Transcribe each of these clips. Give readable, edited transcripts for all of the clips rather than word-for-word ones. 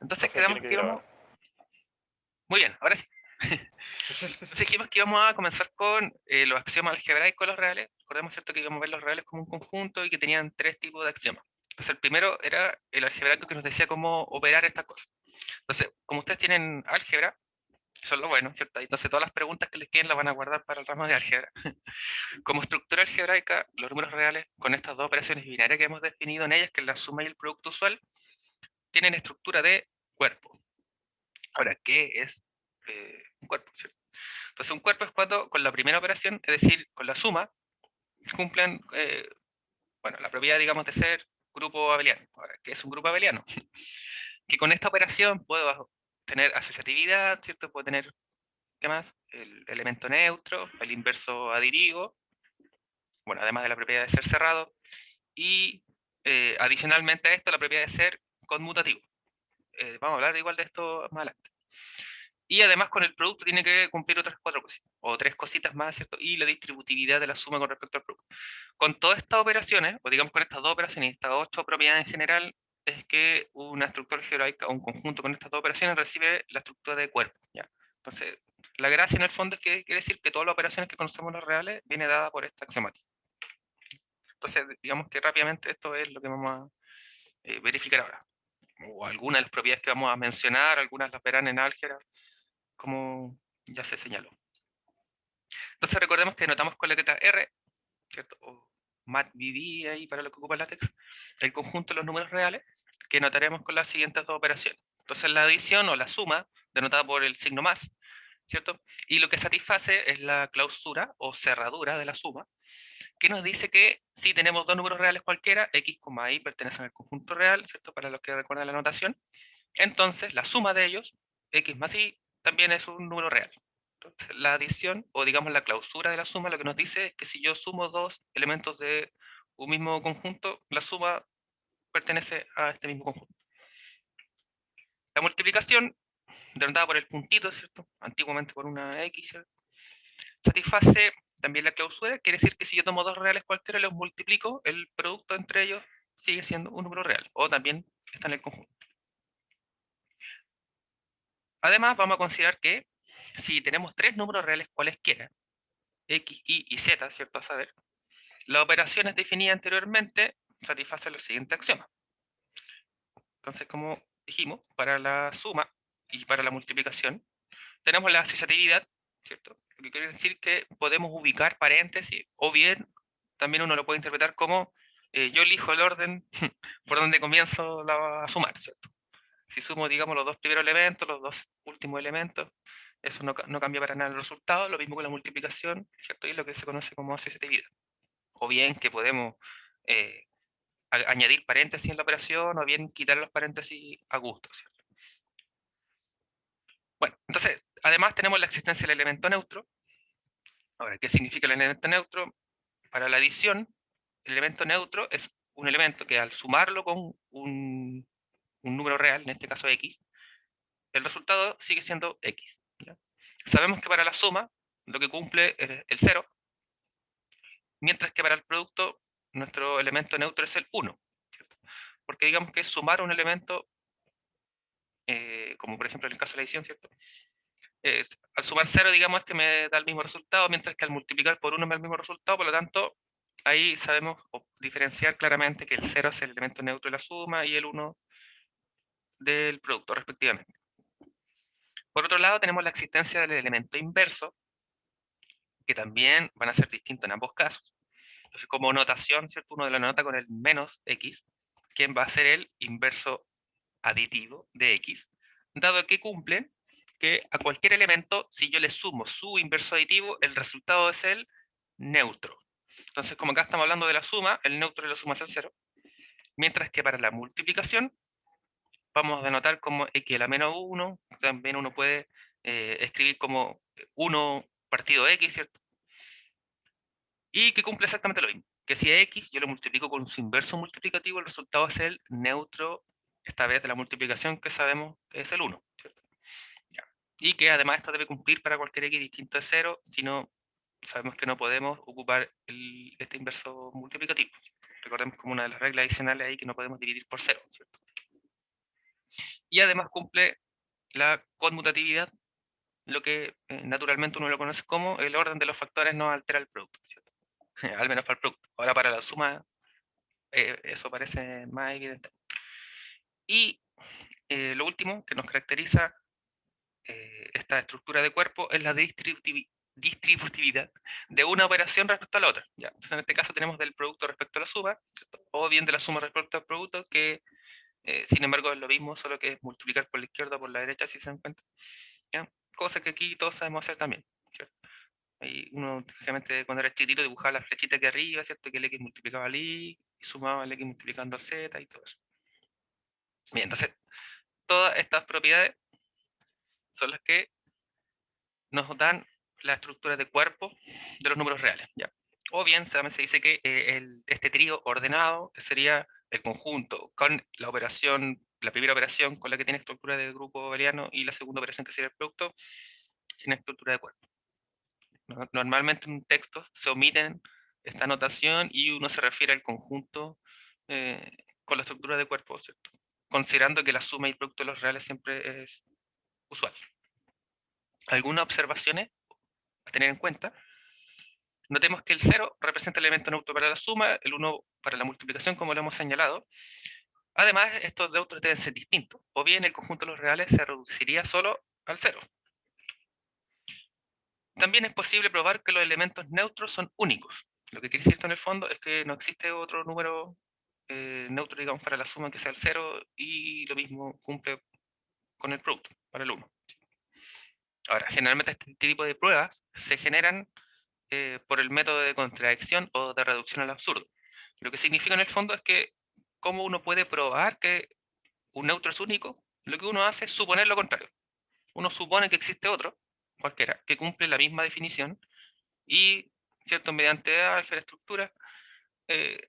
Entonces Tiene quedamos que que íbamos... grabar. Muy bien, ahora sí. Entonces dijimos que íbamos a comenzar con los axiomas algebraicos de los reales. Recordemos, ¿cierto?, que íbamos a ver los reales como un conjunto y que tenían tres tipos de axiomas. Entonces el primero era el algebraico, que nos decía cómo operar estas cosas. Entonces, como ustedes tienen álgebra, eso es lo bueno, ¿cierto? Entonces todas las preguntas que les queden las van a guardar para el ramo de álgebra. Como estructura algebraica, los números reales, con estas dos operaciones binarias que hemos definido en ellas, que es la suma y el producto usual, tienen estructura de cuerpo. Ahora, ¿qué es un cuerpo? ¿Cierto? Entonces, un cuerpo es cuando con la primera operación, es decir, con la suma, cumplen, bueno, la propiedad, digamos, de ser grupo abeliano. Ahora, ¿qué es un grupo abeliano? Que con esta operación puedo tener asociatividad, ¿cierto? Puedo tener, ¿qué más? El elemento neutro, el inverso aditivo, bueno, además de la propiedad de ser cerrado, y adicionalmente a esto, la propiedad de ser conmutativo. Vamos a hablar igual de esto más adelante. Y además con el producto tiene que cumplir otras cuatro cositas, o tres cositas más, ¿cierto? Y la distributividad de la suma con respecto al producto. Con todas estas operaciones, o digamos con estas dos operaciones y estas ocho propiedades en general, es que una estructura algebraica o un conjunto con estas dos operaciones recibe la estructura de cuerpo, ¿ya? Entonces, la gracia en el fondo es que quiere decir que todas las operaciones que conocemos en los reales viene dada por esta axiomática. Entonces, digamos que rápidamente esto es lo que vamos a verificar ahora. O algunas de las propiedades que vamos a mencionar, algunas las verán en álgebra, como ya se señaló. Entonces recordemos que notamos con la letra R, ¿cierto? O MATVD ahí para lo que ocupa LaTeX, el conjunto de los números reales, que notaremos con las siguientes dos operaciones. Entonces la adición o la suma, denotada por el signo más, ¿cierto? Y lo que satisface es la clausura o cerradura de la suma, que nos dice que si tenemos dos números reales cualquiera, x, y pertenecen al conjunto real, ¿cierto? Para los que recuerdan la notación. Entonces la suma de ellos, x más y, también es un número real. Entonces, la adición, o digamos la clausura de la suma, lo que nos dice es que si yo sumo dos elementos de un mismo conjunto, la suma pertenece a este mismo conjunto. La multiplicación, denotada por el puntito, ¿cierto? Antiguamente por una X, ¿cierto? Satisface también la clausura, quiere decir que si yo tomo dos reales cualquiera y los multiplico, el producto entre ellos sigue siendo un número real, o también está en el conjunto. Además, vamos a considerar que si tenemos tres números reales cualesquiera, X, Y y Z, ¿cierto? A saber, las operaciones definidas anteriormente satisfacen los siguientes axiomas. Entonces, como dijimos, para la suma y para la multiplicación, tenemos la asociatividad, ¿cierto? Lo que quiere decir que podemos ubicar paréntesis, o bien también uno lo puede interpretar como yo elijo el orden por donde comienzo a sumar, ¿cierto? Si sumo, digamos, los dos primeros elementos, los dos últimos elementos, eso no cambia para nada el resultado, lo mismo con la multiplicación, ¿cierto? Y lo que se conoce como asociatividad. O bien que podemos eh, añadir paréntesis en la operación, o bien quitar los paréntesis a gusto, ¿cierto? Bueno, entonces, además tenemos la existencia del elemento neutro. Ahora, ¿qué significa el elemento neutro? Para la adición, el elemento neutro es un elemento que al sumarlo con un número real, en este caso x, el resultado sigue siendo x, ¿ya? Sabemos que para la suma, lo que cumple es el 0, mientras que para el producto, nuestro elemento neutro es el 1, ¿cierto? Porque digamos que sumar un elemento, como por ejemplo en el caso de la edición, ¿cierto? Al sumar 0, digamos, es que me da el mismo resultado, mientras que al multiplicar por 1 me da el mismo resultado, por lo tanto, ahí sabemos diferenciar claramente que el 0 es el elemento neutro de la suma y el 1 del producto, respectivamente. Por otro lado, tenemos la existencia del elemento inverso, que también van a ser distintos en ambos casos. Entonces, como notación, ¿cierto? Uno lo nota con el menos x, que va a ser el inverso aditivo de x, dado que cumplen que a cualquier elemento, si yo le sumo su inverso aditivo, el resultado es el neutro. Entonces, como acá estamos hablando de la suma, el neutro de la suma es el 0, mientras que para la multiplicación vamos a denotar como x a la menos 1, también uno puede escribir como 1 partido x, ¿cierto? Y que cumple exactamente lo mismo, que si a x yo lo multiplico con su inverso multiplicativo, el resultado es el neutro, esta vez de la multiplicación, que sabemos que es el 1, ¿cierto? Ya. Y que además esto debe cumplir para cualquier x distinto de 0, si no, sabemos que no podemos ocupar este inverso multiplicativo. Recordemos como una de las reglas adicionales ahí que no podemos dividir por 0, ¿cierto? y además cumple la conmutatividad, lo que naturalmente uno lo conoce como el orden de los factores no altera el producto, ¿cierto? Al menos para el producto. Ahora para la suma eso parece más evidente. Y lo último que nos caracteriza esta estructura de cuerpo es la distributividad de una operación respecto a la otra. ¿Ya? Entonces en este caso tenemos del producto respecto a la suma, ¿cierto? O bien de la suma respecto al producto, que sin embargo es lo mismo, solo que es multiplicar por la izquierda o por la derecha, si se dan cuenta. ¿Ya? Cosa que aquí todos sabemos hacer también, ¿cierto? Y uno, generalmente, cuando era chiquitito, dibujaba la flechita aquí arriba, ¿cierto? Que el X multiplicaba al Y, y sumaba el X multiplicando al Z y todo eso. Bien, entonces, todas estas propiedades son las que nos dan la estructura de cuerpo de los números reales, ¿ya? O bien, se dice que este trío ordenado, que sería el conjunto con la operación, la primera operación con la que tiene estructura de grupo booleano y la segunda operación que sería el producto, tiene estructura de cuerpo. Normalmente en un texto se omiten esta notación y uno se refiere al conjunto con la estructura de cuerpo, ¿cierto? Considerando que la suma y el producto de los reales siempre es usual. Algunas observaciones a tener en cuenta. Notemos que el 0 representa el elemento neutro para la suma, el 1 para la multiplicación, como lo hemos señalado. Además, estos neutros deben ser distintos, o bien el conjunto de los reales se reduciría solo al 0. También es posible probar que los elementos neutros son únicos. Lo que quiere decir esto en el fondo es que no existe otro número neutro, digamos, para la suma que sea el 0, y lo mismo cumple con el producto, para el 1. Ahora, generalmente este tipo de pruebas se generan por el método de contradicción o de reducción al absurdo. Lo que significa en el fondo es que cómo uno puede probar que un neutro es único, lo que uno hace es suponer lo contrario. Uno supone que existe otro, cualquiera, que cumple la misma definición y, ¿cierto? Mediante álgebra estructura,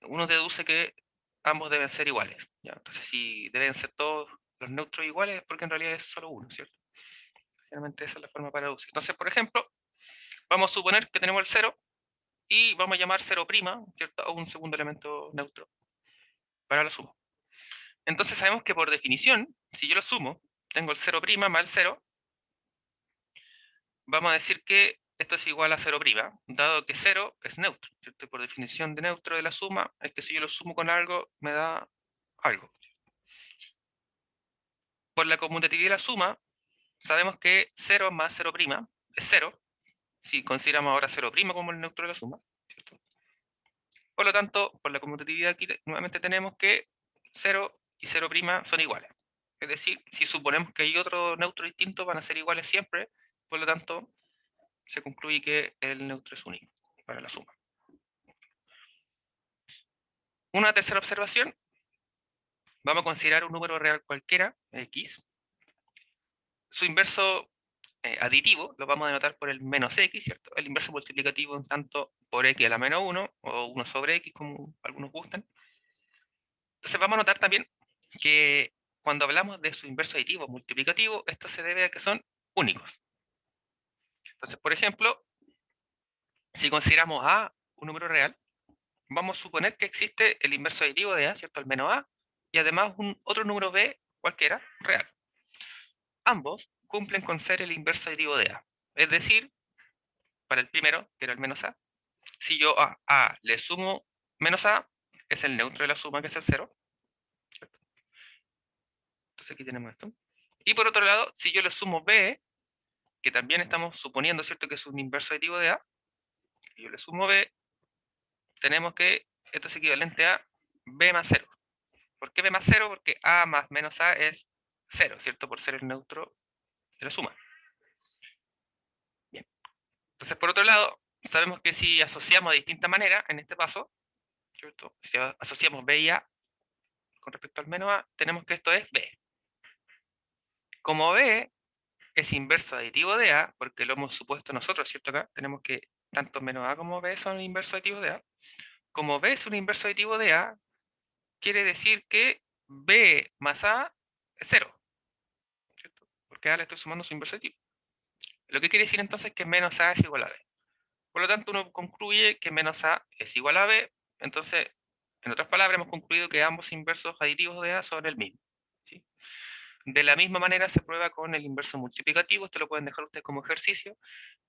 uno deduce que ambos deben ser iguales, ¿ya? Entonces, si deben ser todos los neutros iguales, es porque en realidad es solo uno, ¿cierto? Generalmente esa es la forma para deducir. Entonces, por ejemplo, vamos a suponer que tenemos el 0 y vamos a llamar 0', ¿cierto? A un segundo elemento neutro para la suma. Entonces sabemos que por definición, si yo lo sumo, tengo el 0' más el 0, vamos a decir que esto es igual a 0', dado que 0 es neutro, ¿cierto? Por definición de neutro de la suma, es que si yo lo sumo con algo, me da algo. Por la conmutatividad de la suma, sabemos que 0 más 0' es 0, si consideramos ahora 0' como el neutro de la suma, ¿cierto? Por lo tanto, por la conmutatividad aquí nuevamente tenemos que 0 y 0' son iguales. Es decir, si suponemos que hay otro neutro distinto, van a ser iguales siempre, por lo tanto, se concluye que el neutro es único para la suma. Una tercera observación, vamos a considerar un número real cualquiera, x. Su inverso aditivo lo vamos a denotar por el menos x, ¿cierto? El inverso multiplicativo en tanto por x a la menos 1, o 1 sobre x, como algunos gustan. Entonces vamos a notar también que cuando hablamos de su inverso aditivo multiplicativo, esto se debe a que son únicos. Entonces, por ejemplo, si consideramos a un número real, vamos a suponer que existe el inverso aditivo de a, ¿cierto? El menos a, y además un otro número b, cualquiera, real. Ambos cumplen con ser el inverso aditivo de a. Es decir, para el primero, que era el menos a, si yo a le sumo menos a, es el neutro de la suma, que es el 0. ¿Cierto? Entonces aquí tenemos esto. Y por otro lado, si yo le sumo b, que también estamos suponiendo, ¿cierto?, que es un inverso aditivo de a, y yo le sumo b, tenemos que esto es equivalente a b más 0. ¿Por qué b más 0? Porque a más menos a es 0, ¿cierto? Por ser el neutro de la suma. Bien. Entonces, por otro lado, sabemos que si asociamos de distinta manera, en este paso, ¿cierto? Si asociamos b y a con respecto al menos a, tenemos que esto es b. Como b es inverso aditivo de a, porque lo hemos supuesto nosotros, ¿cierto? Acá tenemos que tanto menos a como b son inversos aditivos de a. Como b es un inverso aditivo de a, quiere decir que b más a es 0, ¿cierto? Porque a le estoy sumando su inverso aditivo. Lo que quiere decir entonces que menos a es igual a b. Por lo tanto, uno concluye que menos a es igual a b. Entonces, en otras palabras, hemos concluido que ambos inversos aditivos de a son el mismo, ¿sí? De la misma manera se prueba con el inverso multiplicativo, esto lo pueden dejar ustedes como ejercicio,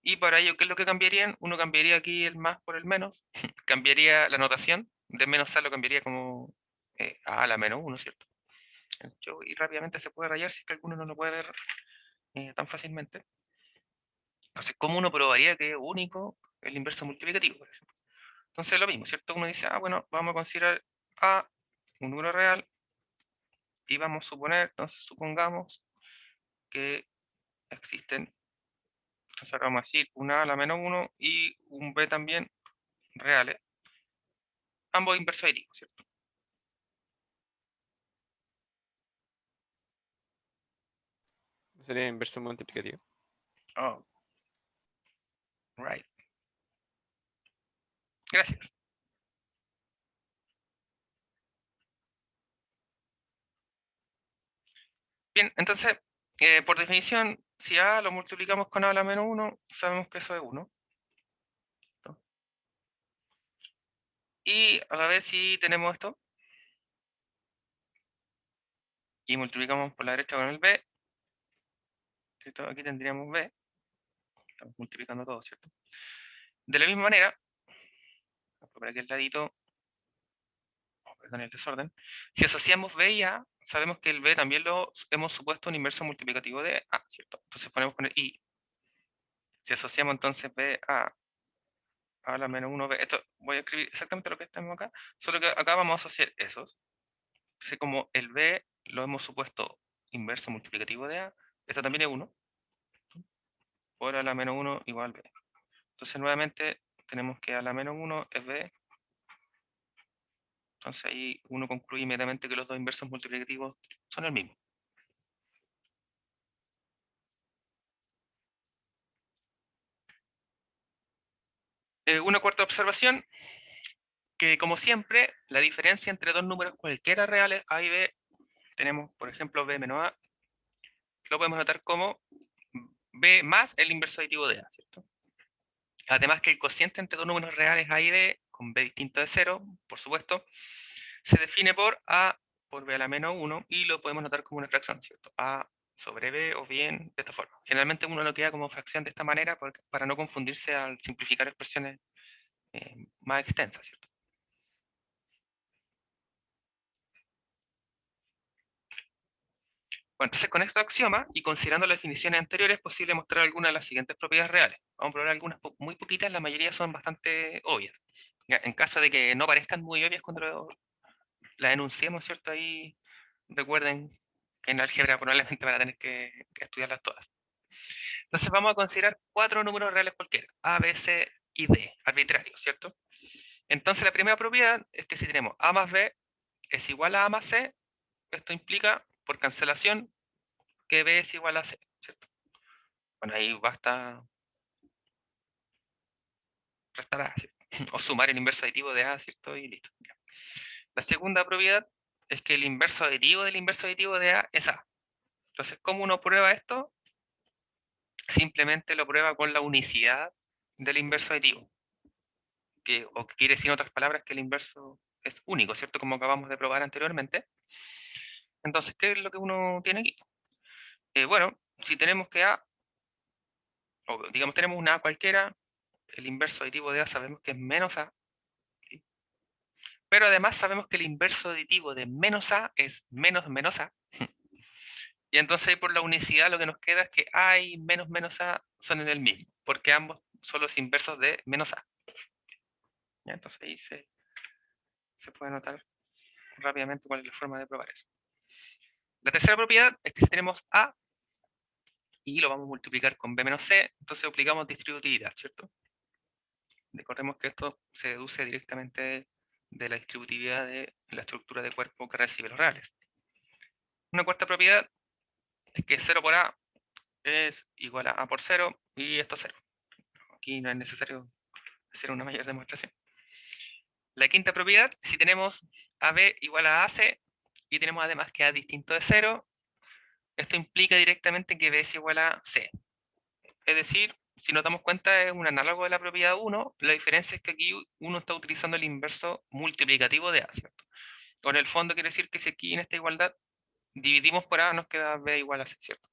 y para ello, ¿qué es lo que cambiarían? Uno cambiaría aquí el más por el menos, cambiaría la notación, de menos a lo cambiaría como a la menos 1, ¿cierto? Y rápidamente se puede rayar si es que alguno no lo puede ver tan fácilmente. Entonces, ¿cómo uno probaría que es único el inverso multiplicativo, por ejemplo? Entonces, lo mismo, ¿cierto? Uno dice, bueno, vamos a considerar A un número real y vamos a suponer, entonces supongamos que existen, entonces acá vamos a decir una A a la menos 1 y un B también reales, ambos inversos aritmos, ¿cierto? Sería inverso multiplicativo. Oh, right. Gracias. Bien, entonces, por definición, si A lo multiplicamos con A a la menos 1, sabemos que eso es 1. Y a la vez si tenemos esto, y multiplicamos por la derecha con el B, ¿cierto? Aquí tendríamos B, estamos multiplicando todo, ¿cierto? De la misma manera, por aquí al ladito, perdón el desorden, si asociamos B y A, sabemos que el B también lo hemos supuesto un inverso multiplicativo de A, ¿cierto? Entonces podemos poner I. Si asociamos entonces B a la menos 1B, esto voy a escribir exactamente lo que tenemos acá, solo que acá vamos a asociar esos. Entonces como el B lo hemos supuesto inverso multiplicativo de A, esto también es 1, por A la menos 1 igual B. Entonces nuevamente tenemos que A la menos 1 es B. Entonces ahí uno concluye inmediatamente que los dos inversos multiplicativos son el mismo. Una cuarta observación, que como siempre, la diferencia entre dos números cualquiera reales, A y B, tenemos por ejemplo B menos A, lo podemos notar como B más el inverso aditivo de A, ¿cierto? Además que el cociente entre dos números reales A y B, con B distinto de 0, por supuesto, se define por A por B a la menos 1 y lo podemos notar como una fracción, ¿cierto? A sobre B o bien de esta forma. Generalmente uno lo queda como fracción de esta manera para no confundirse al simplificar expresiones más extensas, ¿cierto? Bueno, entonces con este axioma y considerando las definiciones anteriores es posible mostrar algunas de las siguientes propiedades reales. Vamos a probar algunas muy poquitas, la mayoría son bastante obvias. Ya, en caso de que no parezcan muy obvias cuando las enunciemos, ¿cierto? Ahí recuerden que en álgebra probablemente van a tener que estudiarlas todas. Entonces vamos a considerar cuatro números reales cualquiera, A, B, C y D, arbitrarios, ¿cierto? Entonces la primera propiedad es que si tenemos A más B es igual a A más C, esto implica, por cancelación, que B es igual a C, ¿cierto? Bueno, ahí basta restar A, ¿cierto? O sumar el inverso aditivo de A, ¿cierto? Y listo. La segunda propiedad es que el inverso aditivo del inverso aditivo de A es A. Entonces, ¿cómo uno prueba esto? Simplemente lo prueba con la unicidad del inverso aditivo. O que quiere decir en otras palabras que el inverso es único, ¿cierto? Como acabamos de probar anteriormente. Entonces, ¿qué es lo que uno tiene aquí? Bueno, si tenemos que A, o digamos tenemos una A cualquiera, el inverso aditivo de A sabemos que es menos A, ¿sí? Pero además sabemos que el inverso aditivo de menos A es menos menos A. Y entonces por la unicidad lo que nos queda es que A y menos menos A son en el mismo, porque ambos son los inversos de menos A. ¿Ya? Entonces ahí se puede notar rápidamente cuál es la forma de probar eso. La tercera propiedad es que si tenemos A y lo vamos a multiplicar con B menos C, entonces aplicamos distributividad, ¿cierto? Recordemos que esto se deduce directamente de la distributividad de la estructura de cuerpo que recibe los reales. Una cuarta propiedad es que 0 por A es igual a A por 0 y esto es 0. Aquí no es necesario hacer una mayor demostración. La quinta propiedad, si tenemos AB igual a AC y tenemos además que A distinto de 0, esto implica directamente que B es igual a C. Es decir, si nos damos cuenta es un análogo de la propiedad 1, la diferencia es que aquí uno está utilizando el inverso multiplicativo de A, ¿cierto? O en el fondo quiere decir que si aquí en esta igualdad dividimos por A, nos queda B igual a C, ¿cierto?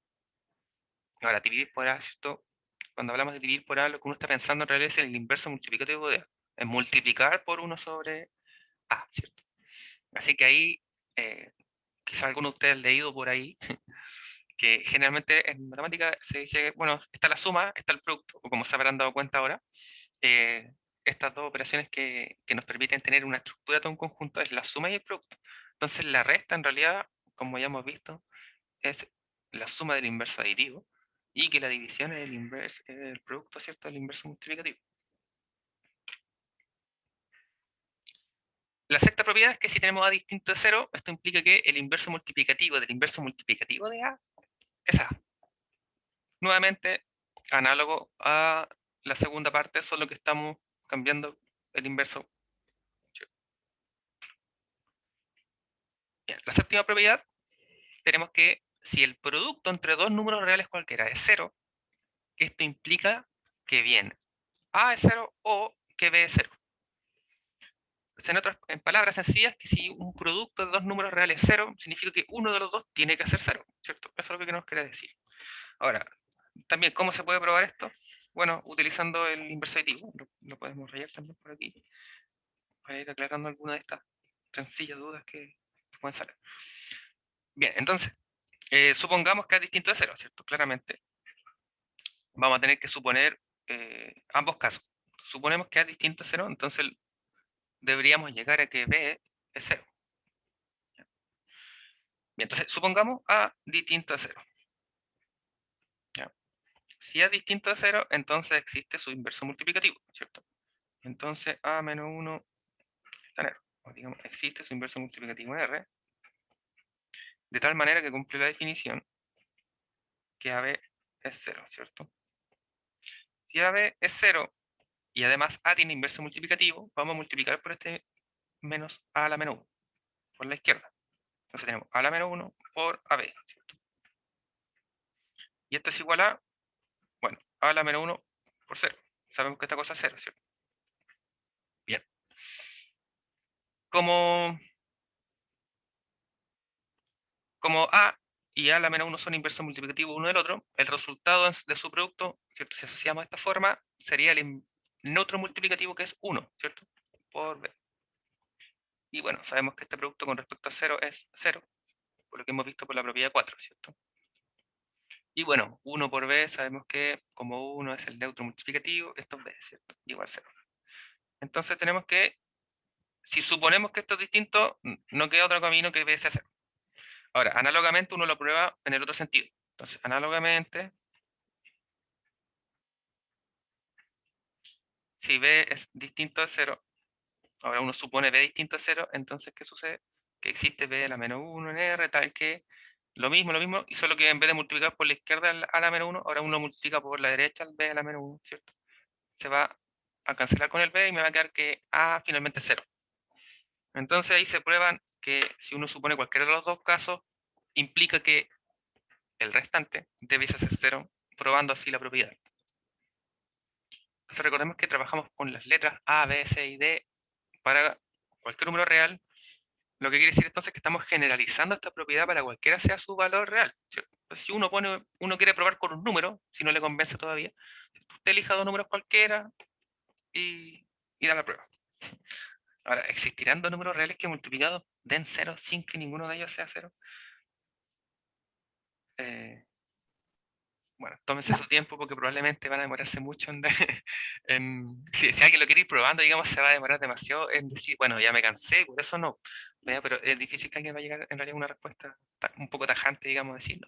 Ahora, dividir por A, ¿cierto? Cuando hablamos de dividir por A, lo que uno está pensando en realidad es el inverso multiplicativo de A. Es multiplicar por 1 sobre A, ¿cierto? Así que ahí, quizá alguno de ustedes ha leído por ahí, que generalmente en matemática se dice, bueno, está la suma, está el producto, o como se habrán dado cuenta ahora, eh, estas dos operaciones que nos permiten tener una estructura de todo un conjunto es la suma y el producto. Entonces la resta en realidad, como ya hemos visto, es la suma del inverso aditivo y que la división es el producto, ¿cierto?, del inverso multiplicativo. La sexta propiedad es que si tenemos A distinto de 0, esto implica que el inverso multiplicativo del inverso multiplicativo de A es A. Nuevamente, análogo a la segunda parte, solo que estamos cambiando el inverso. Bien, la séptima propiedad, tenemos que si el producto entre dos números reales cualquiera es 0, esto implica que bien A es 0 o que B es 0. En palabras sencillas, que si un producto de dos números reales es 0, significa que uno de los dos tiene que ser 0, ¿cierto? Eso es lo que nos quiere decir. Ahora, también, ¿cómo se puede probar esto? Bueno, utilizando el inverso aditivo. Lo podemos rayar también por aquí, para ir aclarando algunas de estas sencillas dudas que pueden salir. Bien, entonces, supongamos que es distinto de 0, ¿cierto? Claramente, vamos a tener que suponer ambos casos. Suponemos que A es distinto a 0, entonces deberíamos llegar a que B es 0. Bien, entonces supongamos A distinto a 0. ¿Ya? Si A es distinto a 0, entonces existe su inverso multiplicativo, ¿cierto? Entonces A menos 1 está en R. O digamos, existe su inverso multiplicativo en R, de tal manera que cumple la definición que AB es 0, ¿cierto? Si AB es 0 y además A tiene inverso multiplicativo, vamos a multiplicar por este menos A a la menos 1, por la izquierda. Entonces tenemos A a la menos 1 por AB, ¿cierto? Y esto es igual a, bueno, A a la menos 1 por 0. Sabemos que esta cosa es 0, ¿cierto? Bien. Como, como A y A a la menos 1 son inversos multiplicativos uno del otro, el resultado de su producto, ¿cierto? Si asociamos de esta forma, sería el neutro multiplicativo que es 1, ¿cierto? Por B. Y bueno, sabemos que este producto con respecto a 0 es 0, por lo que hemos visto por la propiedad 4, ¿cierto? Y bueno, 1 por B sabemos que como 1 es el neutro multiplicativo, esto es B, ¿cierto? Igual 0. Entonces tenemos que, si suponemos que esto es distinto, no queda otro camino que B sea 0. Ahora, análogamente uno lo prueba en el otro sentido. Entonces, análogamente, si B es distinto a 0, ahora uno supone B distinto a 0, entonces, ¿qué sucede? Que existe B a la menos 1 en R, tal que lo mismo, y solo que en vez de multiplicar por la izquierda a la menos 1, ahora uno multiplica por la derecha al B a la menos 1, ¿cierto? Se va a cancelar con el B y me va a quedar que A finalmente es 0. Entonces ahí se prueban que si uno supone cualquiera de los dos casos, implica que el restante debiese ser 0, probando así la propiedad. Entonces recordemos que trabajamos con las letras A, B, C y D para cualquier número real, lo que quiere decir entonces que estamos generalizando esta propiedad para cualquiera sea su valor real, ¿cierto? Entonces, si uno quiere probar con un número, si no le convence todavía, usted elija dos números cualquiera y da la prueba. Ahora, ¿existirán dos números reales que multiplicados den 0 sin que ninguno de ellos sea 0? Bueno, tómense su tiempo porque probablemente van a demorarse mucho si alguien lo quiere ir probando, digamos, se va a demorar demasiado en decir, bueno, ya me cansé, por eso no. Pero es difícil que alguien vaya a llegar en realidad a una respuesta un poco tajante, digamos, decir, no,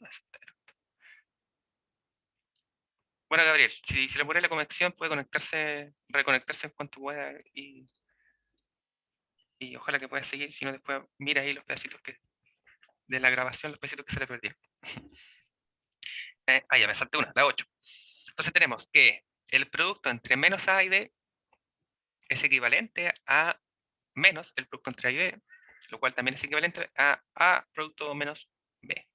bueno, Gabriel, si se le muere la conexión, puede reconectarse en cuanto pueda y ojalá que pueda seguir, si no después mira ahí los pedacitos de la grabación, los pedacitos que se le perdieron. Ya me salté una, la 8. Entonces tenemos que el producto entre menos A y D es equivalente a menos el producto entre A y B, lo cual también es equivalente a A producto menos B.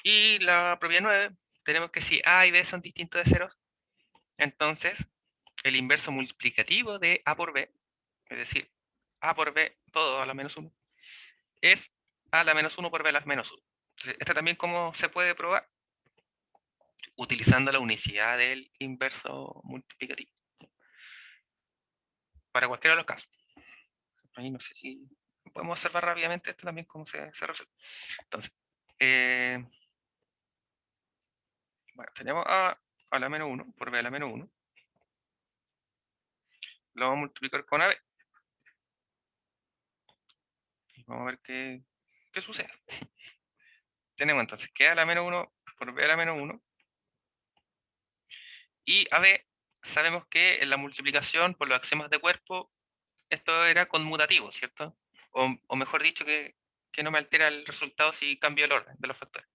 Y la propiedad 9, tenemos que si A y B son distintos de ceros, entonces el inverso multiplicativo de A por B, es decir, A por B todo a la menos 1, es a la menos 1 por b a la menos 1. Entonces, esta también cómo se puede probar utilizando la unicidad del inverso multiplicativo. Para cualquiera de los casos. Ahí no sé si podemos observar rápidamente esto también cómo se resuelve. Entonces, bueno, tenemos a la menos 1 por b a la menos 1. Lo vamos a multiplicar con AB. Y vamos a ver qué sucede. Tenemos entonces que a la menos 1 por b a la menos 1. Y AB, sabemos que en la multiplicación por los axiomas de cuerpo, esto era conmutativo, ¿cierto? O mejor dicho, que no me altera el resultado si cambio el orden de los factores.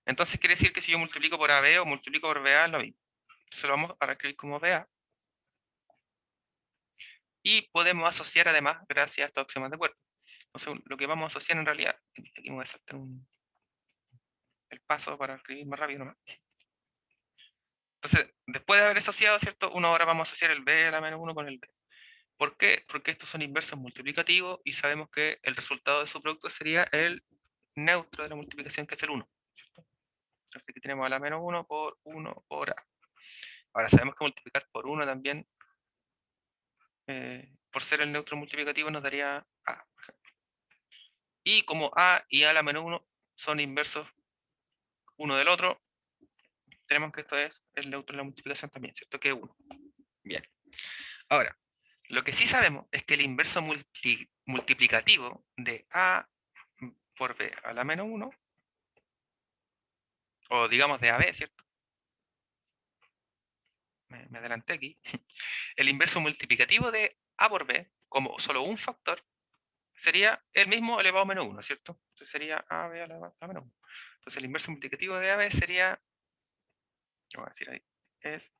Entonces quiere decir que si yo multiplico por AB o multiplico por BA es lo mismo. Entonces lo vamos a escribir como BA. Y podemos asociar además gracias a estos axiomas de cuerpo. Entonces lo que vamos a asociar en realidad, aquí me voy a saltar el paso para escribir más rápido nomás. Entonces, después de haber asociado, ¿cierto? Ahora vamos a asociar el B a la menos 1 con el B. ¿Por qué? Porque estos son inversos multiplicativos y sabemos que el resultado de su producto sería el neutro de la multiplicación, que es el 1. ¿Cierto? Así que tenemos a la menos 1 por A. Ahora sabemos que multiplicar por 1 también, por ser el neutro multiplicativo, nos daría A. Y como A y A a la menos 1 son inversos uno del otro, tenemos que esto es el neutro de la multiplicación también, ¿cierto? Que es 1. Bien. Ahora, lo que sí sabemos es que el inverso multiplicativo de A por B a la menos 1, o digamos de AB, ¿cierto? Me adelanté aquí. El inverso multiplicativo de A por B, como solo un factor, sería el mismo elevado a menos 1, ¿cierto? Entonces sería AB elevado a menos 1. Entonces el inverso multiplicativo de AB sería, ¿qué voy a decir ahí? Es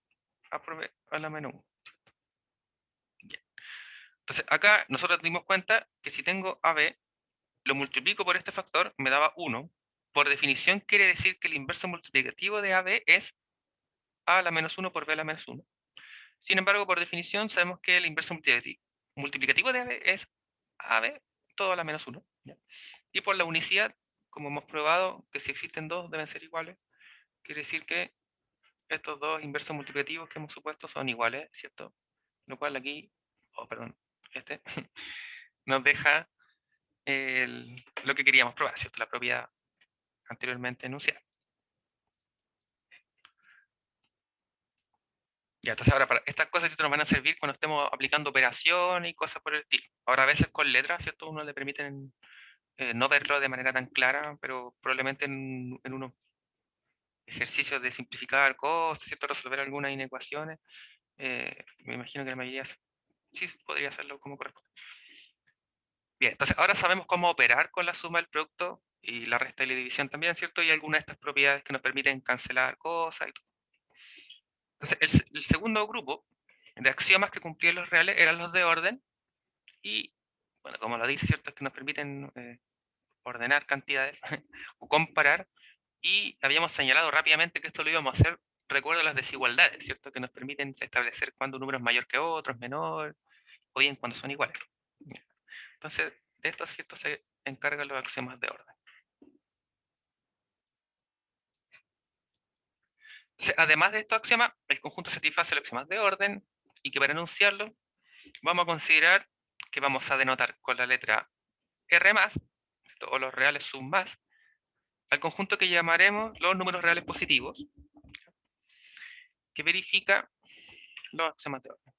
A por B a la menos 1. Bien. Entonces acá nosotros nos dimos cuenta que si tengo AB, lo multiplico por este factor, me daba 1. Por definición quiere decir que el inverso multiplicativo de AB es A a la menos 1 por B a la menos 1. Sin embargo, por definición sabemos que el inverso multiplicativo de AB es AB todo a la menos 1. ¿Ya? Y por la unicidad, como hemos probado, que si existen dos deben ser iguales, quiere decir que estos dos inversos multiplicativos que hemos supuesto son iguales, ¿cierto? Lo cual aquí, perdón, nos deja lo que queríamos probar, ¿cierto? La propiedad anteriormente enunciada. Ya, entonces ahora para estas cosas ¿cierto? Nos van a servir cuando estemos aplicando operaciones y cosas por el estilo. Ahora a veces con letras, ¿cierto? Uno le permiten no verlo de manera tan clara, pero probablemente en unos ejercicios de simplificar cosas, ¿cierto? Resolver algunas inecuaciones, me imagino que la mayoría sí podría hacerlo como corresponde. Bien, entonces ahora sabemos cómo operar con la suma del producto y la resta y la división también, ¿cierto? Y algunas de estas propiedades que nos permiten cancelar cosas y todo. Entonces el segundo grupo de axiomas que cumplían los reales eran los de orden y, bueno, como lo dice, ¿cierto? Es que nos permiten ordenar cantidades o comparar. Y habíamos señalado rápidamente que esto lo íbamos a hacer, recuerdo las desigualdades, ¿cierto? Que nos permiten establecer cuándo un número es mayor que otro, es menor, o bien cuando son iguales. Entonces, de esto, ¿cierto? Se encargan los axiomas de orden. Entonces, además de estos axiomas, el conjunto satisface los axiomas de orden y que para enunciarlo vamos a considerar que vamos a denotar con la letra R+, o los reales sum más, al conjunto que llamaremos los números reales positivos, que verifica los axiomas de orden.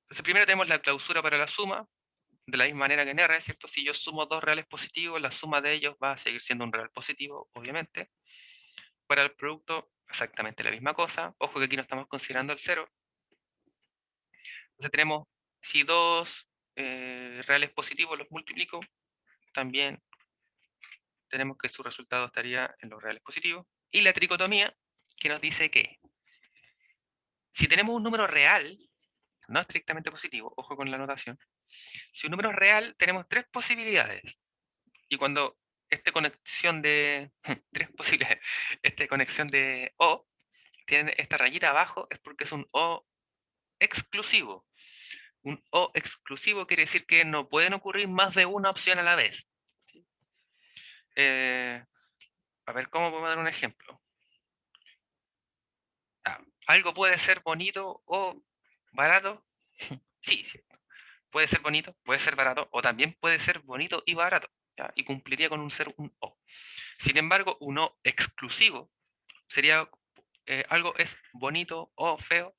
Entonces primero tenemos la clausura para la suma, de la misma manera que en R, ¿cierto? Si yo sumo dos reales positivos, la suma de ellos va a seguir siendo un real positivo, obviamente. Para el producto, exactamente la misma cosa. Ojo que aquí no estamos considerando el cero. Entonces tenemos, si dos reales positivos los multiplico, también tenemos que su resultado estaría en los reales positivos. Y la tricotomía, que nos dice que si tenemos un número real, no estrictamente positivo, ojo con la notación, si un número es real, tenemos tres posibilidades. Y cuando esta conexión de tres posibilidades, esta conexión de O tiene esta rayita abajo, es porque es un O exclusivo. Un O exclusivo quiere decir que no pueden ocurrir más de una opción a la vez. ¿Sí? A ver, ¿cómo podemos dar un ejemplo? Algo puede ser bonito o barato. Sí, sí, puede ser bonito, puede ser barato, o también puede ser bonito y barato, ¿ya? Y cumpliría con un ser un O. Sin embargo, un O exclusivo sería algo es bonito o feo,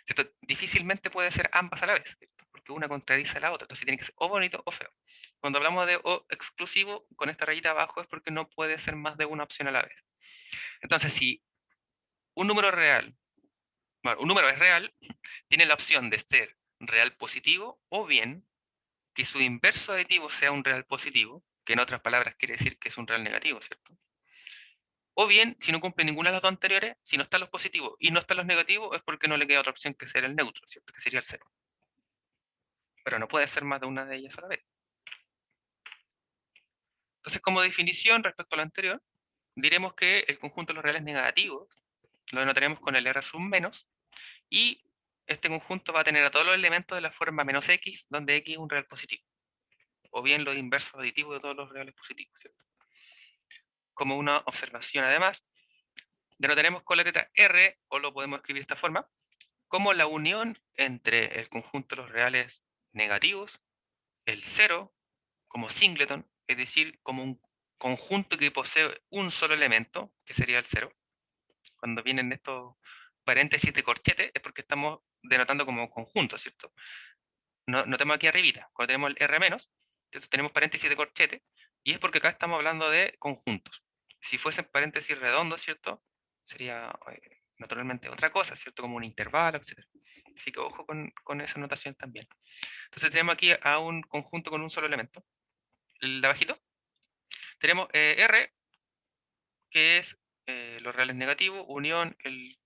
¿cierto? Difícilmente puede ser ambas a la vez, ¿cierto? Porque una contradice a la otra, entonces tiene que ser o bonito o feo. Cuando hablamos de O exclusivo, con esta rayita abajo es porque no puede ser más de una opción a la vez. Entonces, si un número real, bueno, un número es real, tiene la opción de ser real positivo o bien que su inverso aditivo sea un real positivo, que en otras palabras quiere decir que es un real negativo, ¿cierto? O bien, si no cumple ninguna de las dos anteriores, si no están los positivos y no están los negativos, es porque no le queda otra opción que ser el neutro, ¿cierto? Que sería el cero. Pero no puede ser más de una de ellas a la vez. Entonces, como definición respecto a lo anterior, diremos que el conjunto de los reales negativos lo denotaremos con el R sub menos, y este conjunto va a tener a todos los elementos de la forma menos X, donde X es un real positivo, o bien los inversos aditivos de todos los reales positivos, ¿cierto? Como una observación además, denotaremos con la letra R, o lo podemos escribir de esta forma, como la unión entre el conjunto de los reales negativos, el cero, como singleton, es decir, como un conjunto que posee un solo elemento, que sería el cero. Cuando vienen estos paréntesis de corchete, es porque estamos denotando como conjunto, ¿cierto? Notemos aquí arribita, cuando tenemos el R menos, entonces tenemos paréntesis de corchete, y es porque acá estamos hablando de conjuntos. Si fuesen paréntesis redondos, ¿cierto? Sería naturalmente otra cosa, ¿cierto? Como un intervalo, etc. Así que ojo con esa notación también. Entonces tenemos aquí a un conjunto con un solo elemento. El de abajito, tenemos R, que es los reales negativos, unión el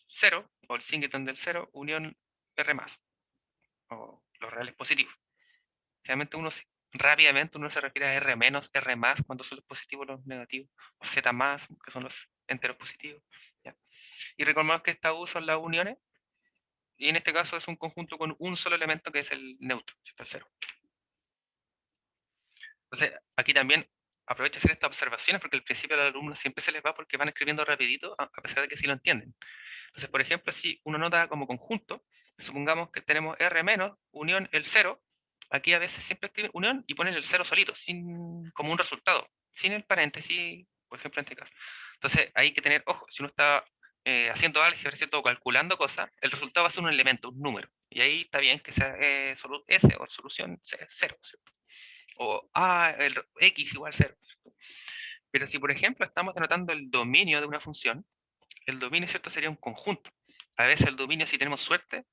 0, o el singleton del 0, unión R más, o los reales positivos. Realmente rápidamente uno se refiere a R menos, R más, cuando son los positivos los negativos, o Z más, que son los enteros positivos. ¿Ya? Y recordemos que estas U son las uniones, y en este caso es un conjunto con un solo elemento que es el neutro, ¿cierto? El cero. Entonces, aquí también aprovecho de hacer estas observaciones porque al principio a los alumnos siempre se les va porque van escribiendo rapidito, a pesar de que sí lo entienden. Entonces, por ejemplo, si uno nota como conjunto, supongamos que tenemos R menos, unión el cero, aquí a veces siempre escriben unión y ponen el cero solito, sin, como un resultado, sin el paréntesis, por ejemplo, en este caso. Entonces, hay que tener ojo, si uno está haciendo álgebra, ¿cierto? O calculando cosas, el resultado va a ser un elemento, un número. Y ahí está bien que sea S o solución cero, ¿cierto? O el X igual cero. ¿Cierto? Pero si, por ejemplo, estamos denotando el dominio de una función, el dominio, ¿cierto? Sería un conjunto. A veces el dominio, si tenemos suerte,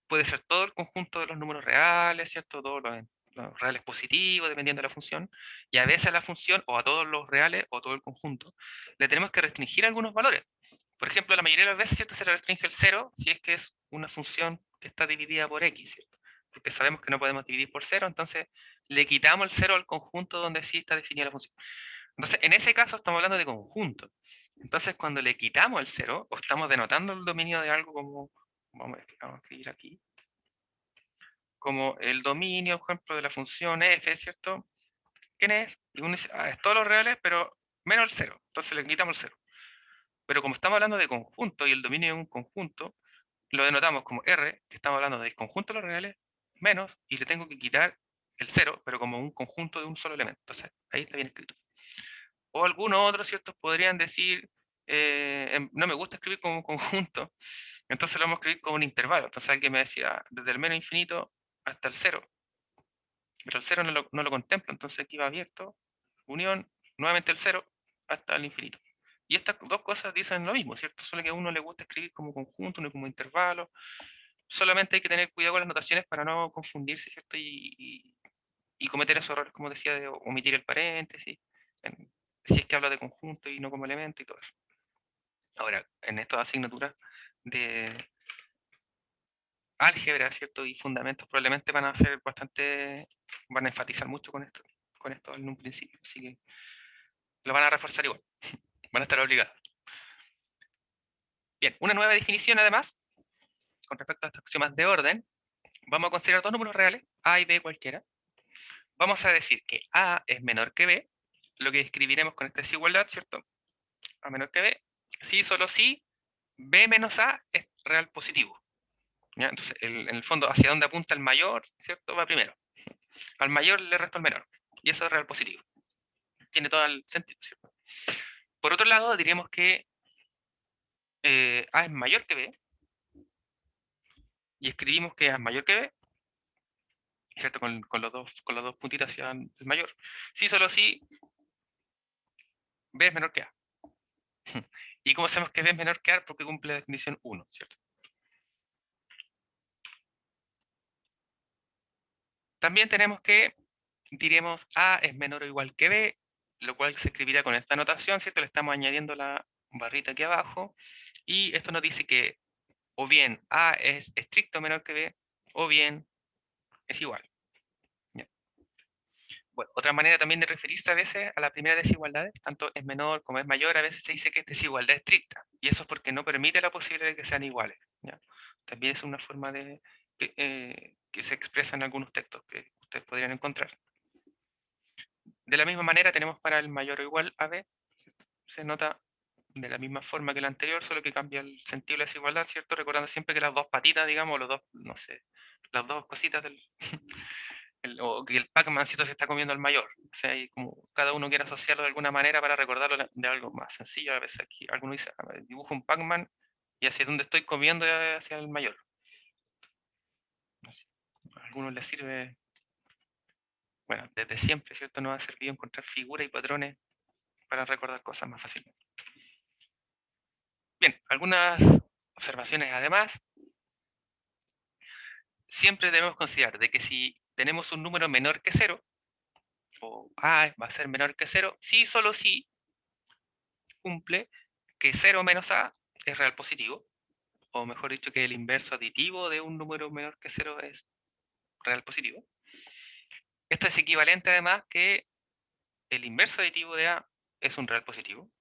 puede ser todo el conjunto de los números reales, ¿cierto? Todos los reales positivos, dependiendo de la función. Y a veces a la función, o a todos los reales, o todo el conjunto, le tenemos que restringir algunos valores. Por ejemplo, la mayoría de las veces, ¿cierto? Se le restringe el cero si es que es una función que está dividida por x, ¿cierto? Porque sabemos que no podemos dividir por cero, entonces le quitamos el cero al conjunto donde sí está definida la función. Entonces, en ese caso estamos hablando de conjunto. Entonces, cuando le quitamos el cero, o estamos denotando el dominio de algo como, vamos a escribir aquí, como el dominio, por ejemplo, de la función f, ¿cierto? ¿Quién es? Y uno dice, es todos los reales, pero menos el cero. Entonces le quitamos el cero. Pero como estamos hablando de conjunto y el dominio es un conjunto, lo denotamos como R, que estamos hablando del conjunto de los reales, menos, y le tengo que quitar el cero, pero como un conjunto de un solo elemento. Entonces, ahí está bien escrito. O algunos otros, ¿cierto? Podrían decir, no me gusta escribir como un conjunto, entonces lo vamos a escribir como un intervalo. Entonces alguien me decía, desde el menos infinito hasta el cero, pero el cero no lo contemplo, entonces aquí va abierto, unión, nuevamente el cero, hasta el infinito. Y estas dos cosas dicen lo mismo, ¿cierto? Solo que a uno le gusta escribir como conjunto, no como intervalo. Solamente hay que tener cuidado con las notaciones para no confundirse, ¿cierto? Y cometer esos errores, como decía, de omitir el paréntesis, si es que habla de conjunto y no como elemento y todo eso. Ahora, en estas asignaturas de álgebra, ¿cierto? Y fundamentos probablemente van a ser bastante, van a enfatizar mucho con esto en un principio, así que lo van a reforzar igual, van a estar obligados. Bien, una nueva definición además, con respecto a estos axiomas de orden, vamos a considerar dos números reales, A y B cualquiera. Vamos a decir que A es menor que B, lo que escribiremos con esta desigualdad, ¿cierto? A menor que B, si solo si B menos A es real positivo. ¿Ya? Entonces, en el fondo, hacia dónde apunta el mayor, ¿cierto? Va primero. Al mayor le resta al menor. Y eso es real positivo. Tiene todo el sentido, ¿cierto? Por otro lado, diríamos que A es mayor que B, y escribimos que A es mayor que B, ¿cierto? Con los dos puntitos hacia el mayor. Si solo si B es menor que A. ¿Y cómo sabemos que B es menor que A? Porque cumple la definición 1, ¿cierto? También tenemos que, diremos A es menor o igual que B, lo cual se escribirá con esta notación, ¿cierto? Le estamos añadiendo la barrita aquí abajo, y esto nos dice que o bien A es estricto menor que B, o bien es igual. ¿Ya? Bueno, otra manera también de referirse a veces a la primera desigualdad, tanto es menor como es mayor, a veces se dice que es desigualdad estricta, y eso es porque no permite la posibilidad de que sean iguales. ¿Ya? También es una forma de que se expresa en algunos textos que ustedes podrían encontrar. De la misma manera tenemos para el mayor o igual a B, se nota de la misma forma que el anterior, solo que cambia el sentido de la desigualdad, ¿cierto? Recordando siempre que las dos patitas, digamos, los dos, no sé, las dos cositas del, o que el Pac-Man se está comiendo al mayor. O sea, y como cada uno quiere asociarlo de alguna manera para recordarlo de algo más sencillo. A veces aquí alguno dice, dibujo un Pac-Man y hacia donde estoy comiendo es hacia el mayor. No sé, a algunos les sirve, bueno, desde siempre, ¿cierto? Nos ha servido encontrar figuras y patrones para recordar cosas más fácilmente. Bien, algunas observaciones además. Siempre debemos considerar de que si tenemos un número menor que 0, o A va a ser menor que 0, si solo si cumple que 0 menos A es real positivo, o mejor dicho, que el inverso aditivo de un número menor que 0 es real positivo. Esto es equivalente además que el inverso aditivo de A es un real positivo.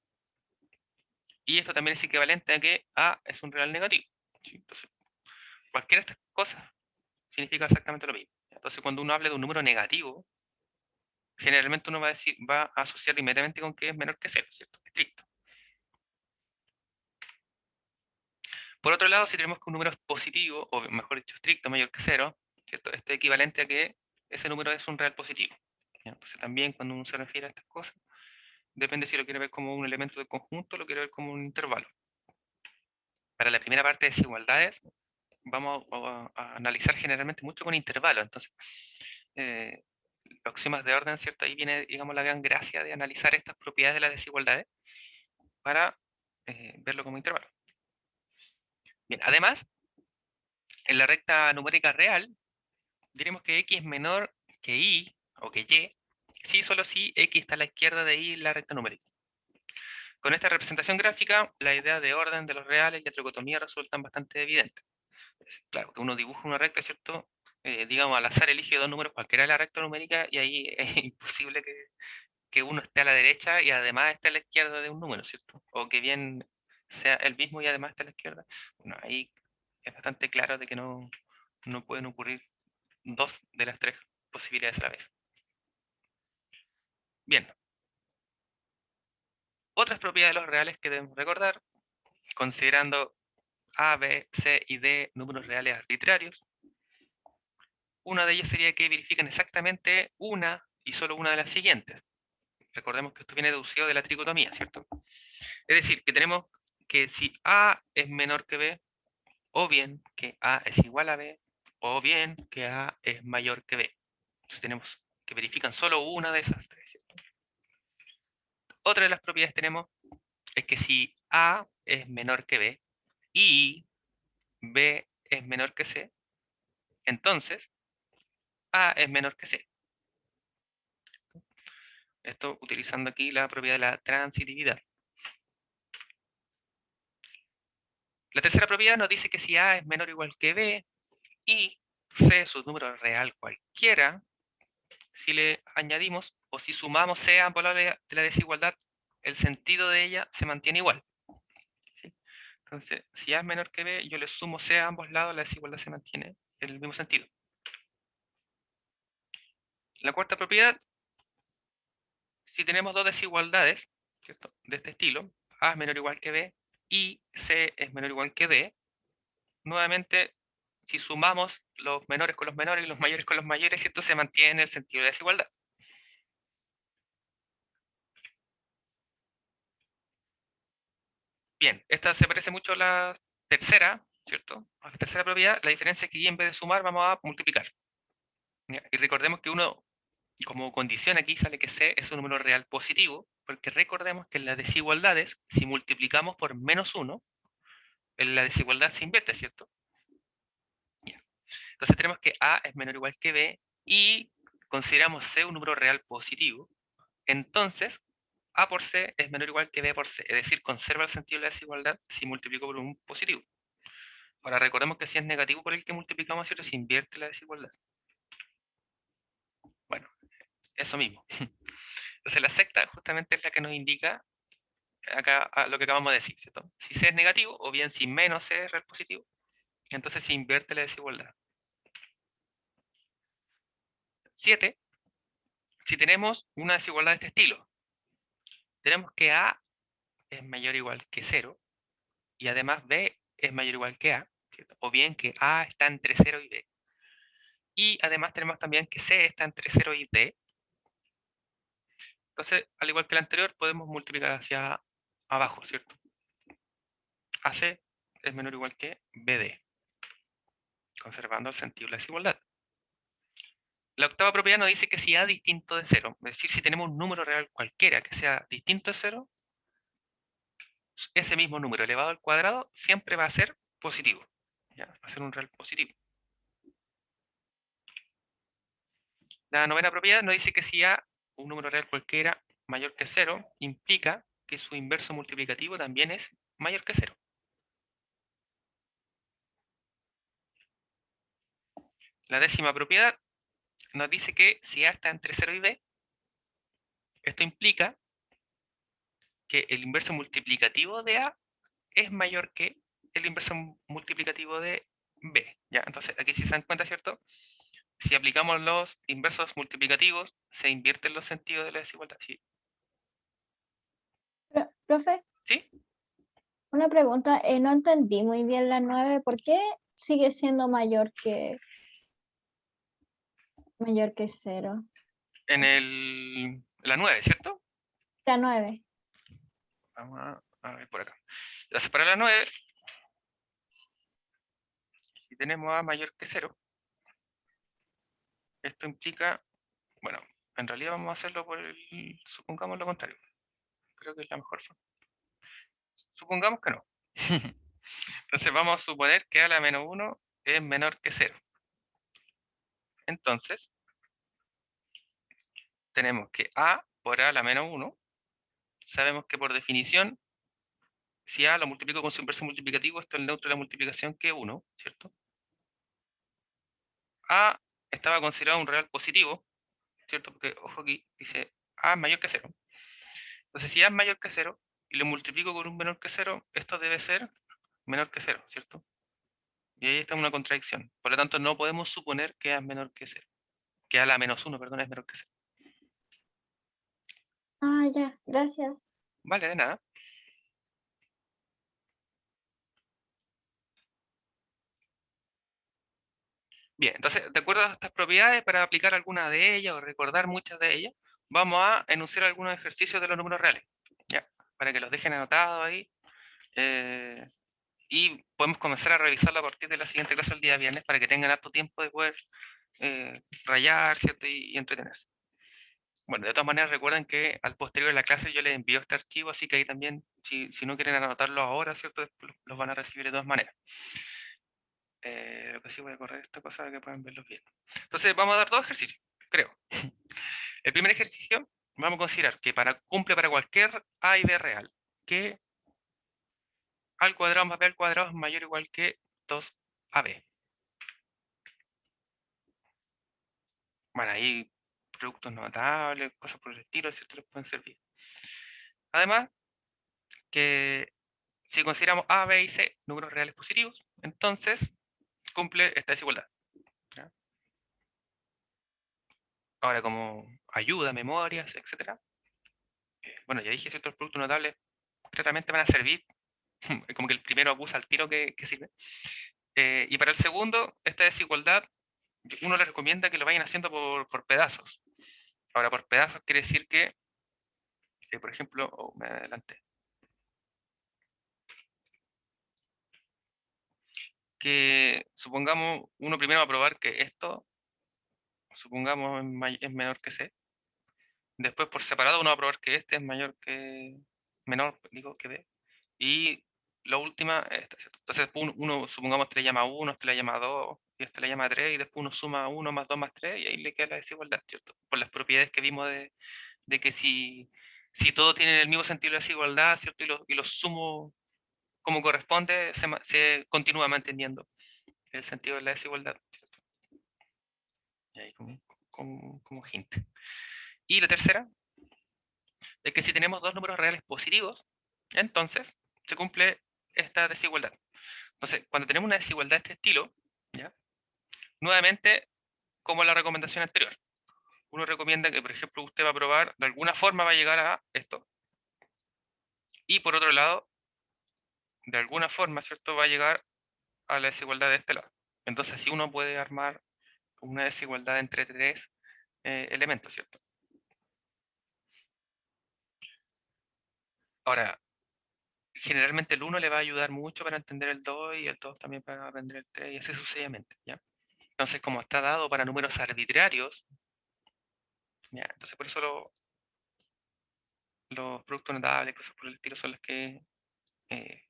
Y esto también es equivalente a que A es un real negativo. ¿Sí? Entonces, cualquiera de estas cosas significa exactamente lo mismo. Entonces, cuando uno habla de un número negativo, generalmente uno va a asociar inmediatamente con que es menor que 0, ¿cierto? Estricto. Por otro lado, si tenemos que un número es positivo, o mejor dicho, estricto, mayor que 0, ¿cierto? Esto es equivalente a que ese número es un real positivo. ¿Ya? Entonces también cuando uno se refiere a estas cosas, depende si lo quiere ver como un elemento del conjunto o lo quiere ver como un intervalo. Para la primera parte de desigualdades, vamos a analizar generalmente mucho con intervalos. Entonces, los axiomas de orden, ¿cierto? Ahí viene, digamos, la gran gracia de analizar estas propiedades de las desigualdades para verlo como intervalo. Bien, además, en la recta numérica real, diremos que x es menor que y o que y, si solo si x está a la izquierda de y en la recta numérica. Con esta representación gráfica, la idea de orden de los reales y la tricotomía resultan bastante evidentes. Claro, que uno dibuja una recta, ¿cierto? Digamos, al azar elige dos números, cualquiera de la recta numérica, y ahí es imposible que uno esté a la derecha y además esté a la izquierda de un número, ¿cierto? O que bien sea el mismo y además esté a la izquierda. Bueno, ahí es bastante claro de que no pueden ocurrir dos de las tres posibilidades a la vez. Bien, otras propiedades de los reales que debemos recordar, considerando A, B, C y D números reales arbitrarios. Una de ellas sería que verifican exactamente una y solo una de las siguientes. Recordemos que esto viene deducido de la tricotomía, ¿cierto? Es decir, que tenemos que si A es menor que B, o bien que A es igual a B, o bien que A es mayor que B. Entonces tenemos que verifican solo una de esas tres, ¿cierto? Otra de las propiedades tenemos es que si A es menor que B y B es menor que C, entonces A es menor que C. Esto utilizando aquí la propiedad de la transitividad. La tercera propiedad nos dice que si A es menor o igual que B y C es un número real cualquiera, si le añadimos o si sumamos C a ambos lados de la desigualdad, el sentido de ella se mantiene igual. ¿Sí? Entonces, si A es menor que B, yo le sumo C a ambos lados, la desigualdad se mantiene en el mismo sentido. La cuarta propiedad, si tenemos dos desigualdades, ¿cierto?, de este estilo, A es menor o igual que B y C es menor o igual que D, nuevamente, si sumamos los menores con los menores y los mayores con los mayores, ¿cierto?, se mantiene el sentido de desigualdad. Bien, esta se parece mucho a la tercera, ¿cierto? A la tercera propiedad, la diferencia es que aquí en vez de sumar vamos a multiplicar. ¿Ya? Y recordemos que uno, como condición aquí sale que C es un número real positivo, porque recordemos que en las desigualdades, si multiplicamos por -1, en la desigualdad se invierte, ¿cierto? Bien. Entonces tenemos que A es menor o igual que B y consideramos C un número real positivo. Entonces, A por C es menor o igual que B por C, es decir, conserva el sentido de la desigualdad si multiplico por un positivo. Ahora recordemos que si es negativo por el que multiplicamos, ¿cierto?, se invierte la desigualdad. Bueno, eso mismo. Entonces la sexta justamente es la que nos indica acá lo que acabamos de decir, ¿cierto? Si C es negativo, o bien si menos C es real positivo, entonces se invierte la desigualdad. 7. Si tenemos una desigualdad de este estilo, tenemos que A es mayor o igual que 0, y además B es mayor o igual que A, ¿cierto? O bien que A está entre 0 y B. Y además tenemos también que C está entre 0 y D. Entonces, al igual que el anterior, podemos multiplicar hacia abajo, ¿cierto? AC es menor o igual que BD, conservando el sentido de la desigualdad. La octava propiedad nos dice que si A es distinto de 0, es decir, si tenemos un número real cualquiera que sea distinto de 0, ese mismo número elevado al cuadrado siempre va a ser positivo. ¿Ya? Va a ser un real positivo. La novena propiedad nos dice que si A, un número real cualquiera, mayor que 0, implica que su inverso multiplicativo también es mayor que 0. La décima propiedad nos dice que si A está entre 0 y B, esto implica que el inverso multiplicativo de A es mayor que el inverso multiplicativo de B. ¿Ya? Entonces, aquí si se dan cuenta, ¿cierto? Si aplicamos los inversos multiplicativos, se invierten los sentidos de la desigualdad. ¿Sí? Profe, ¿Sí? una pregunta, no entendí muy bien la 9. ¿Por qué sigue siendo mayor que 0? En la 9, ¿cierto? La 9. Vamos a ver por acá. Entonces, para la 9, si tenemos A mayor que 0, esto implica, bueno, en realidad vamos a hacerlo por supongamos lo contrario. Creo que es la mejor forma. Supongamos que no. Entonces vamos a suponer que A a la menos 1 es menor que 0. Entonces, tenemos que A por A a la menos 1, sabemos que por definición, si A lo multiplico con su inverso multiplicativo, esto es el neutro de la multiplicación que es 1, ¿cierto? A estaba considerado un real positivo, ¿cierto? Porque, ojo aquí, dice A es mayor que 0. Entonces, si A es mayor que 0 y lo multiplico con un menor que 0, esto debe ser menor que 0, ¿cierto? Y ahí está una contradicción. Por lo tanto, no podemos suponer que A es menor que 0. Que A a la menos 1, perdón, es menor que 0. Ah, ya, gracias. Vale, de nada. Bien, entonces, de acuerdo a estas propiedades, para aplicar alguna de ellas o recordar muchas de ellas, vamos a enunciar algunos ejercicios de los números reales, ¿ya? Para que los dejen anotados ahí. Y podemos comenzar a revisarlo a partir de la siguiente clase el día viernes para que tengan harto tiempo de poder rayar, ¿cierto? Y entretenerse. Bueno, de todas maneras recuerden que al posterior de la clase yo les envío este archivo, así que ahí también, si no quieren anotarlo ahora, ¿cierto? Después los van a recibir de todas maneras. Lo que sí voy a correr esta cosa para que puedan verlos bien. Entonces vamos a dar dos ejercicios, creo. El primer ejercicio, vamos a considerar que cumple para cualquier A y B real, que A al cuadrado más B al cuadrado es mayor o igual que 2AB. Bueno, ahí productos notables, cosas por el estilo, ¿cierto? Les pueden servir. Además, que si consideramos A, B y C números reales positivos, entonces cumple esta desigualdad. ¿Ya? Ahora, como ayuda, memorias, etc. Bueno, ya dije, ¿cierto? Los productos notables claramente van a servir. Como que el primero acusa al tiro que sirve. Y para el segundo, esta desigualdad, uno le recomienda que lo vayan haciendo por pedazos. Ahora, por pedazos quiere decir que, por ejemplo, me adelanté, que supongamos, uno primero va a probar que esto, supongamos, es menor que C. Después, por separado, uno va a probar que este es menor, digo, que B. Y la última, esta, ¿cierto? Entonces, después uno, supongamos, este le llama 1, este le llama 2, y este le llama 3, y después uno suma 1 más 2 más 3, y ahí le queda la desigualdad, ¿cierto? Por las propiedades que vimos de que si todos tienen el mismo sentido de desigualdad, ¿cierto? Y los sumo como corresponde, se continúa manteniendo el sentido de la desigualdad, ¿cierto? Y ahí como hint. Y la tercera es que si tenemos dos números reales positivos, entonces se cumple esta desigualdad. Entonces, cuando tenemos una desigualdad de este estilo, ¿ya? Nuevamente, como la recomendación anterior, uno recomienda que, por ejemplo, usted va a probar, de alguna forma va a llegar a esto, y por otro lado, de alguna forma, ¿cierto? Va a llegar a la desigualdad de este lado. Entonces, si uno puede armar una desigualdad entre tres elementos, ¿cierto? Ahora, generalmente el 1 le va a ayudar mucho para entender el 2 y el 2 también para aprender el 3 y así sucesivamente, ¿ya? Entonces, como está dado para números arbitrarios, ¿ya? Entonces por eso los productos notables, cosas por el estilo, son los que eh,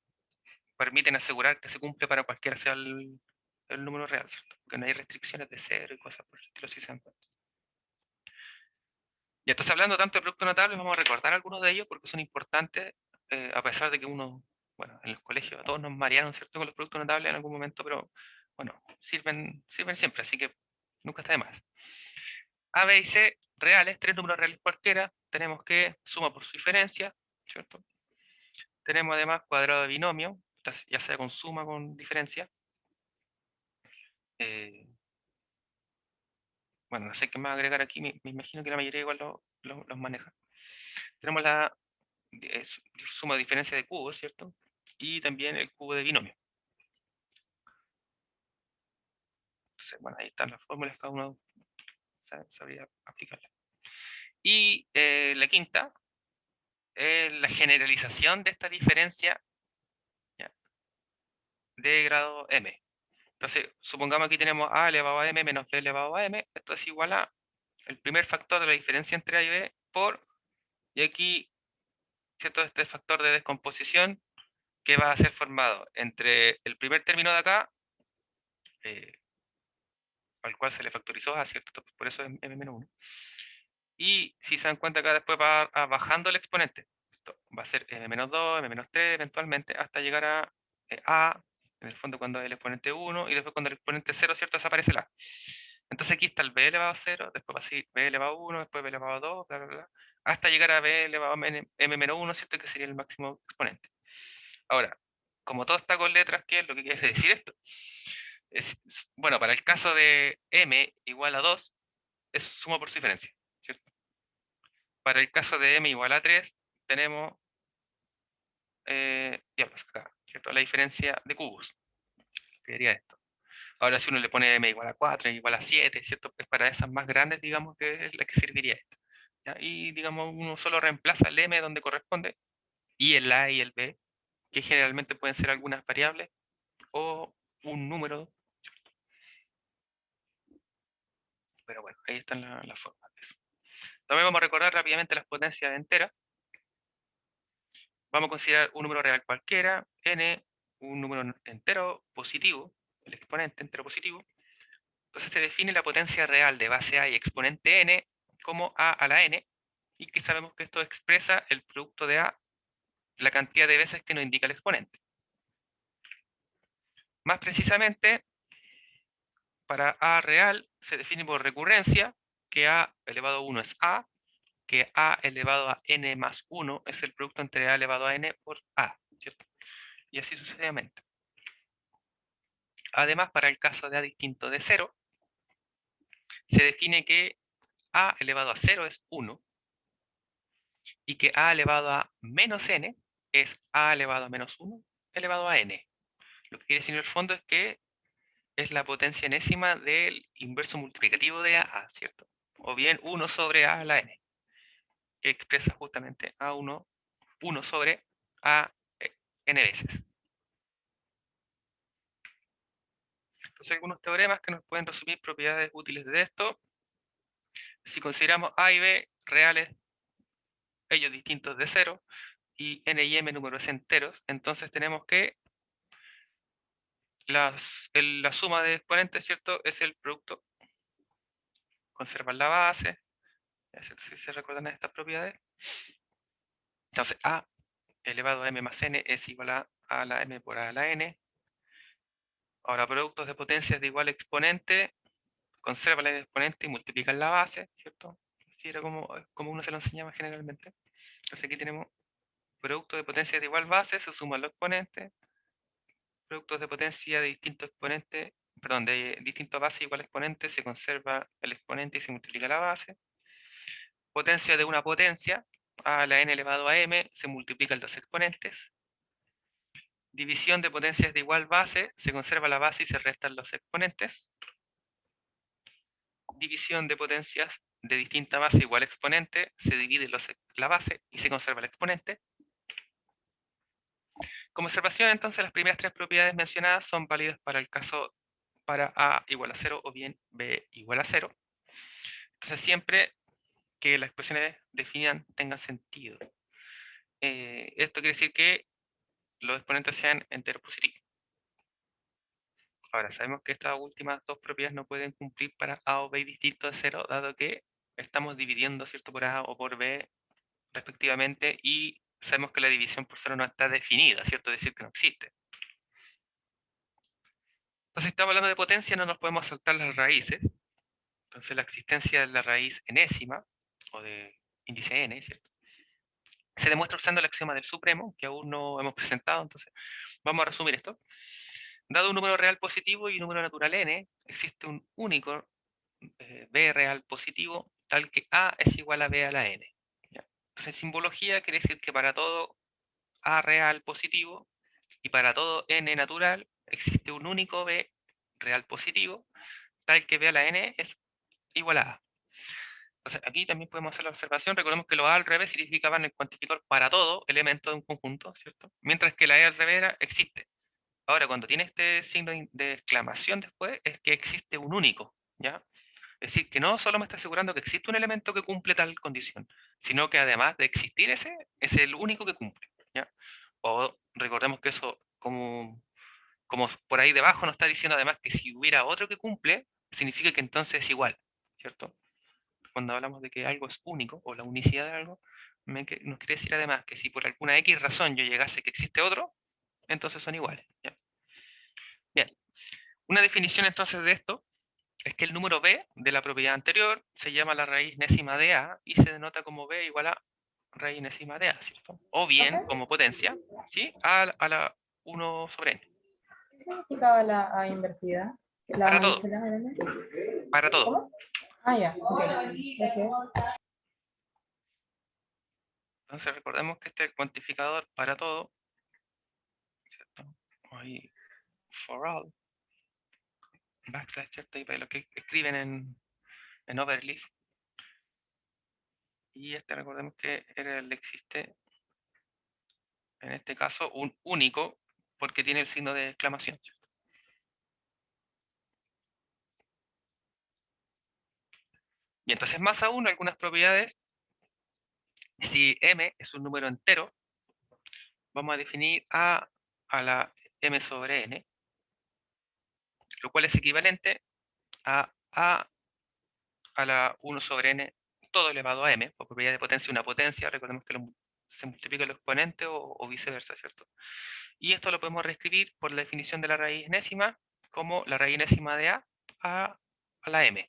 permiten asegurar que se cumple para cualquiera sea el número real, ¿cierto? Porque no hay restricciones de cero y cosas por el estilo, si se dan cuenta. Y entonces, hablando tanto de productos notables, vamos a recordar algunos de ellos porque son importantes, a pesar de que uno, bueno, en los colegios a todos nos marearon, ¿cierto?, con los productos notables en algún momento, pero bueno, sirven siempre, así que nunca está de más. A, B y C reales, tres números reales cualquiera, tenemos que suma por su diferencia, ¿cierto? Tenemos además cuadrado de binomio, ya sea con suma o con diferencia. Bueno, no sé qué más agregar aquí, me imagino que la mayoría igual los maneja. Tenemos la suma de diferencia de cubos, ¿cierto? Y también el cubo de binomio. Entonces, bueno, ahí están las fórmulas, cada uno sabría aplicarlas. Y la quinta es la generalización de esta diferencia, ¿ya?, de grado m. Entonces, supongamos aquí tenemos a elevado a m menos b elevado a m. Esto es igual a el primer factor de la diferencia entre a y b por, y aquí, ¿cierto?, este factor de descomposición que va a ser formado entre el primer término de acá, al cual se le factorizó a, ¿cierto? Por eso es m-1. Y si se dan cuenta acá, después va bajando el exponente. Esto va a ser m-2, m-3 eventualmente, hasta llegar a, en el fondo cuando el exponente 1, y después cuando el exponente 0, ¿cierto?, desaparece el a. Entonces aquí está el b elevado a 0, después va a seguir b elevado a 1, después b elevado a 2, bla, bla, bla, hasta llegar a b elevado a m-1, ¿cierto?, que sería el máximo exponente. Ahora, como todo está con letras, ¿qué es lo que quiere decir esto? Bueno, para el caso de m igual a 2, es suma por su diferencia, ¿cierto? Para el caso de m igual a 3, tenemos ya pues acá, ¿cierto?, la diferencia de cubos, que sería esto. Ahora, si uno le pone m igual a 4, igual a 7, ¿cierto?, es para esas más grandes, digamos, que es la que serviría esto, ¿ya? Y, digamos, uno solo reemplaza el m donde corresponde, y el a y el b, que generalmente pueden ser algunas variables, o un número. Pero bueno, ahí están las formas de eso. También vamos a recordar rápidamente las potencias enteras. Vamos a considerar un número real cualquiera, n, un número entero positivo, el exponente entero positivo. Entonces se define la potencia real de base a y exponente n como a a la n, y que sabemos que esto expresa el producto de a, la cantidad de veces que nos indica el exponente. Más precisamente, para a real se define por recurrencia, que a elevado a 1 es a, que a elevado a n más 1 es el producto entre a elevado a n por a, ¿cierto? Y así sucesivamente. Además, para el caso de a distinto de 0, se define que a elevado a 0 es 1, y que a elevado a menos n es a elevado a menos 1 elevado a n. Lo que quiere decir en el fondo es que es la potencia enésima del inverso multiplicativo de a, ¿cierto? O bien 1 sobre a a la n, que expresa justamente a1, 1 sobre a n veces. Entonces, algunos teoremas que nos pueden resumir propiedades útiles de esto. Si consideramos a y b reales, ellos distintos de 0, y n y m números enteros, entonces tenemos que la suma de exponentes, ¿cierto?, es el producto. Conservar la base, si se recuerdan estas propiedades. Entonces, a elevado a m más n es igual a la m por a la n. Ahora, productos de potencias de igual exponente, conserva el exponente y multiplican la base, ¿cierto? Así era como uno se lo enseñaba generalmente. Entonces aquí tenemos productos de potencias de igual base, se suman los exponentes. Productos de potencia de distintos exponentes, perdón, de distintas bases igual exponente, se conserva el exponente y se multiplica la base. Potencia de una potencia, a la n elevado a m, se multiplican los exponentes. División de potencias de igual base, se conserva la base y se restan los exponentes. División de potencias de distinta base igual exponente, se divide la base y se conserva el exponente. Como observación, entonces, las primeras tres propiedades mencionadas son válidas para el caso para a igual a 0 o bien b igual a 0. Entonces, siempre que las expresiones definidas tengan sentido. Esto quiere decir que los exponentes sean enteros positivos. Ahora, sabemos que estas últimas dos propiedades no pueden cumplir para a o b distinto de 0, dado que estamos dividiendo, ¿cierto?, por a o por b respectivamente, y sabemos que la división por 0 no está definida, ¿cierto?, es decir, que no existe. Entonces, si estamos hablando de potencia, no nos podemos saltar las raíces. Entonces, la existencia de la raíz enésima, o de índice n, ¿cierto?, se demuestra usando el axioma del supremo, que aún no hemos presentado. Entonces, vamos a resumir esto. Dado un número real positivo y un número natural n, existe un único b real positivo tal que a es igual a b a la n. ¿Ya? Entonces, en simbología quiere decir que para todo a real positivo y para todo n natural existe un único b real positivo tal que b a la n es igual a a. Entonces, aquí también podemos hacer la observación. Recordemos que lo a al revés significaban el cuantificador para todo elemento de un conjunto, ¿cierto? Mientras que la e al revés existe. Ahora, cuando tiene este signo de exclamación después, es que existe un único, ¿ya? Es decir, que no solo me está asegurando que existe un elemento que cumple tal condición, sino que además de existir ese, es el único que cumple, ¿ya? O recordemos que eso, como por ahí debajo nos está diciendo además que si hubiera otro que cumple, significa que entonces es igual, ¿cierto? Cuando hablamos de que algo es único, o la unicidad de algo, nos quiere decir además que si por alguna X razón yo llegase que existe otro, entonces son iguales, ¿ya? Bien, una definición entonces de esto es que el número b de la propiedad anterior se llama la raíz nésima de a y se denota como b igual a raíz nésima de a, ¿cierto? O bien como potencia, ¿sí?, a la 1 sobre n. ¿Qué significaba la A invertida? ¿La Para todo, mayúscula era? para todo. ¿Cómo? Ah, ya, ok. Gracias. Entonces recordemos que este es el cuantificador para todo, ¿cierto? Ahí, for all, backslash, ¿cierto? Y para lo que escriben en overleaf. Y este recordemos que existe, en este caso, un único, porque tiene el signo de exclamación, ¿cierto? Y entonces, más aún, algunas propiedades, si m es un número entero, vamos a definir a la m sobre n, lo cual es equivalente a la 1 sobre n, todo elevado a m, por propiedad de potencia, una potencia, recordemos que se multiplica el exponente o viceversa, ¿cierto? Y esto lo podemos reescribir por la definición de la raíz enésima como la raíz enésima de a la m,